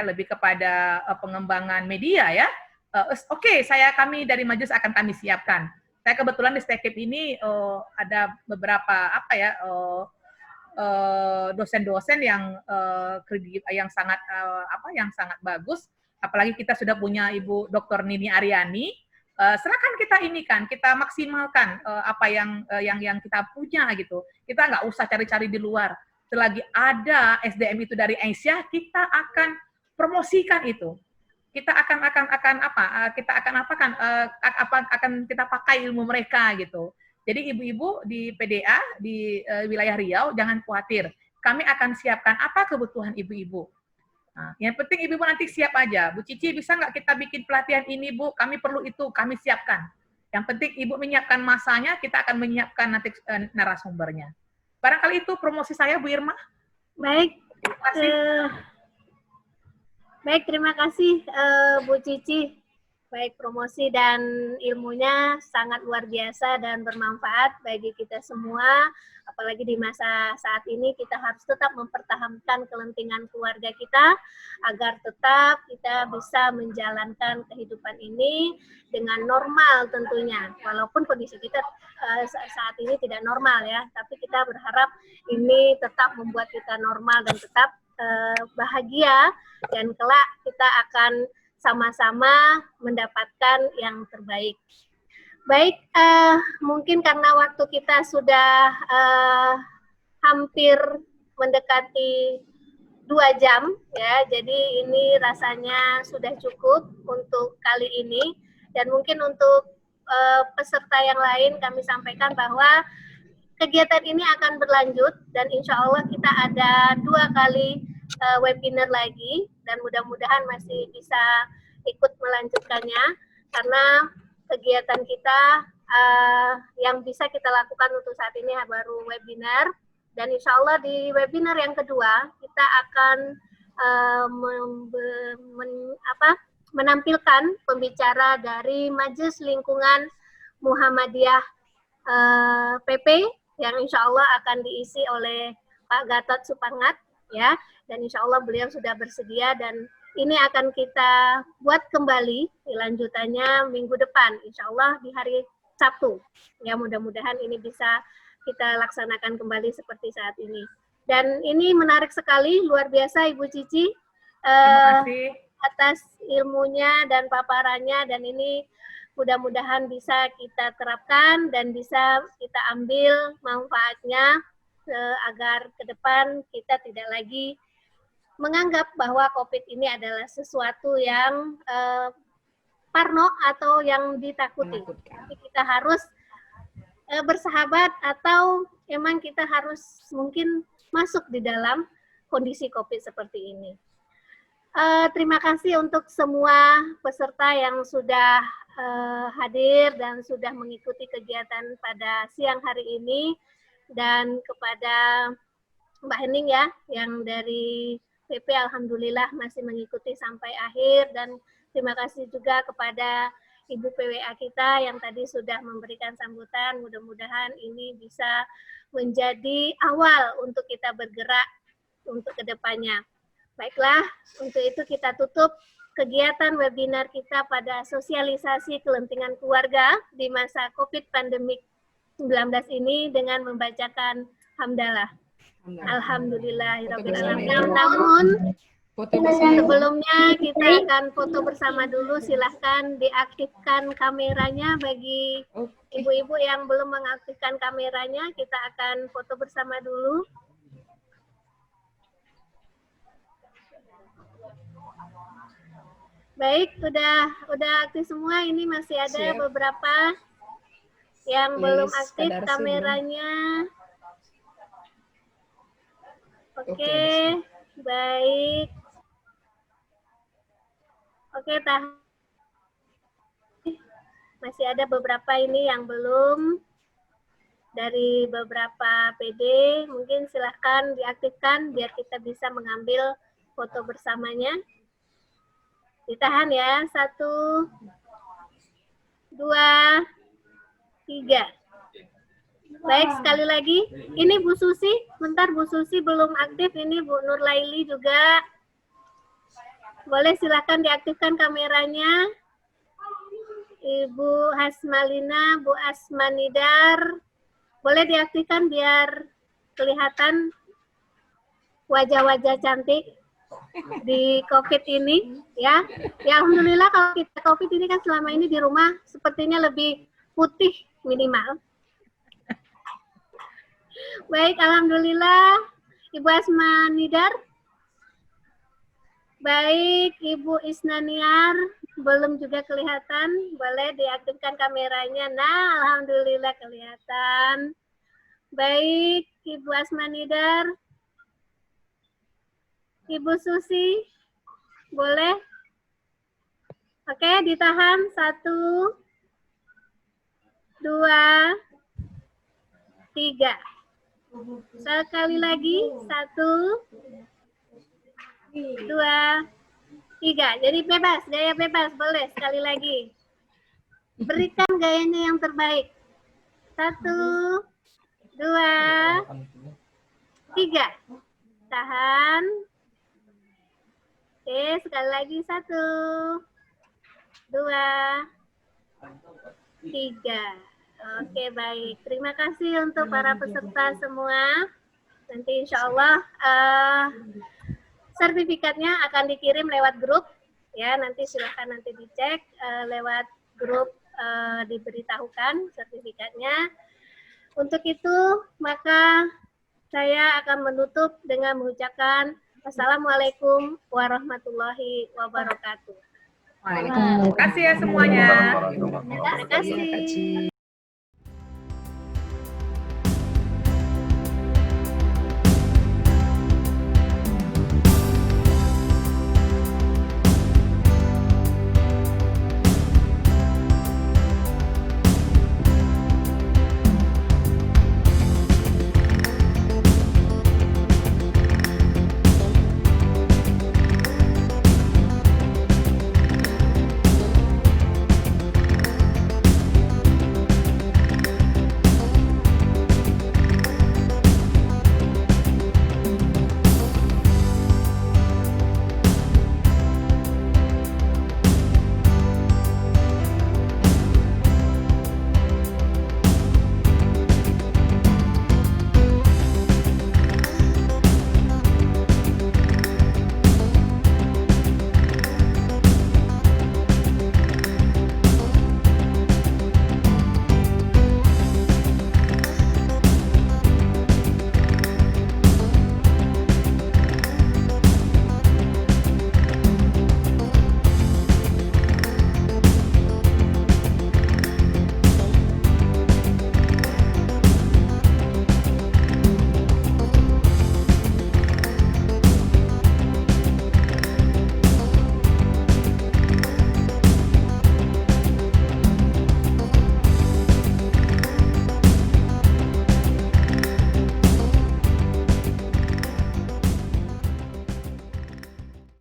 lebih kepada pengembangan media ya. Oke, kami dari majelis akan kami siapkan. Saya kebetulan di Stekip ini ada beberapa dosen-dosen yang sangat bagus, apalagi kita sudah punya Ibu Dr. Nini Aryani, silakan kita ini kan, kita maksimalkan apa yang kita punya gitu. Kita nggak usah cari-cari di luar. Selagi ada SDM itu dari Aisyah, kita akan promosikan itu. Kita akan apa? Kita akan apakan? Akan kita pakai ilmu mereka gitu. Jadi ibu-ibu di PDA di wilayah Riau jangan khawatir. Kami akan siapkan apa kebutuhan ibu-ibu. Nah, yang penting ibu-ibu nanti siap aja. Bu Cici, bisa nggak kita bikin pelatihan ini, Bu? Kami perlu itu, kami siapkan. Yang penting ibu menyiapkan masanya, kita akan menyiapkan nanti narasumbernya. Barangkali itu promosi saya, Bu Irma. Baik. Terima kasih. Baik, terima kasih Bu Cici. Baik, promosi dan ilmunya sangat luar biasa dan bermanfaat bagi kita semua. Apalagi di masa saat ini kita harus tetap mempertahankan kepentingan keluarga kita agar tetap kita bisa menjalankan kehidupan ini dengan normal tentunya. Walaupun kondisi kita saat ini tidak normal ya, tapi kita berharap ini tetap membuat kita normal dan tetap bahagia, dan kelak kita akan sama-sama mendapatkan yang terbaik. Baik, mungkin karena waktu kita sudah hampir mendekati 2 jam, ya, jadi ini rasanya sudah cukup untuk kali ini. Dan mungkin untuk peserta yang lain kami sampaikan bahwa kegiatan ini akan berlanjut dan insya Allah kita ada 2 kali webinar lagi dan mudah-mudahan masih bisa ikut melanjutkannya karena kegiatan kita yang bisa kita lakukan untuk saat ini baru webinar, dan insya Allah di webinar yang kedua kita akan menampilkan pembicara dari Majelis Lingkungan Muhammadiyah PP yang insya Allah akan diisi oleh Pak Gatot Supangat, ya, dan insya Allah beliau sudah bersedia dan ini akan kita buat kembali di lanjutannya minggu depan, insya Allah di hari Sabtu. Ya, mudah-mudahan ini bisa kita laksanakan kembali seperti saat ini. Dan ini menarik sekali, luar biasa Ibu Cici. Terima kasih atas ilmunya dan paparannya, dan ini mudah-mudahan bisa kita terapkan dan bisa kita ambil manfaatnya agar ke depan kita tidak lagi menganggap bahwa COVID ini adalah sesuatu yang parno atau yang ditakuti. Tapi kita harus bersahabat atau emang kita harus mungkin masuk di dalam kondisi COVID seperti ini. Terima kasih untuk semua peserta yang sudah hadir dan sudah mengikuti kegiatan pada siang hari ini, dan kepada Mbak Hening ya yang dari PP alhamdulillah masih mengikuti sampai akhir, dan terima kasih juga kepada Ibu PWA kita yang tadi sudah memberikan sambutan. Mudah-mudahan ini bisa menjadi awal untuk kita bergerak untuk kedepannya. Baiklah, untuk itu kita tutup kegiatan webinar kita pada sosialisasi kepentingan keluarga di masa COVID pandemik 19 ini dengan membacakan hamdalah. Alhamdulillahirrahmanirrahim. Namun sebelumnya kita akan foto bersama dulu. Silahkan diaktifkan kameranya bagi ibu-ibu yang belum mengaktifkan kameranya. Kita akan foto bersama dulu. Baik, udah aktif semua. Ini masih ada beberapa yang belum aktif kameranya. Oke, baik. Oke, masih ada beberapa ini yang belum. Dari beberapa PD, mungkin silahkan diaktifkan biar kita bisa mengambil foto bersamanya. Ditahan ya, 1, 2, 3. Baik, sekali lagi. Ini Bu Susi, bentar Bu Susi belum aktif. Ini Bu Nur Laili juga. Boleh silakan diaktifkan kameranya. Ibu Hasmalina, Bu Asmanidar. Boleh diaktifkan biar kelihatan wajah-wajah cantik. di COVID ini, ya. Ya alhamdulillah kalau kita COVID ini kan selama ini di rumah sepertinya lebih putih minimal. Baik, alhamdulillah. Ibu Asma Nidar. Baik, Ibu Isnaniar belum juga kelihatan. Boleh diaktifkan kameranya. Nah, alhamdulillah kelihatan. Baik, Ibu Asma Nidar. Ibu Susi, boleh? Oke, ditahan. 1, 2, 3. Sekali lagi. 1, 2, 3. Jadi bebas, gaya bebas. Boleh sekali lagi. Berikan gayanya yang terbaik. 1, 2, 3. Tahan. Oke, sekali lagi. 1, 2, 3. Oke, baik. Terima kasih untuk para peserta semua. Nanti insya Allah sertifikatnya akan dikirim lewat grup. Ya, nanti silahkan nanti dicek lewat grup, diberitahukan sertifikatnya. Untuk itu, maka saya akan menutup dengan mengucapkan Assalamualaikum warahmatullahi wabarakatuh. Terima kasih ya semuanya. Terima kasih.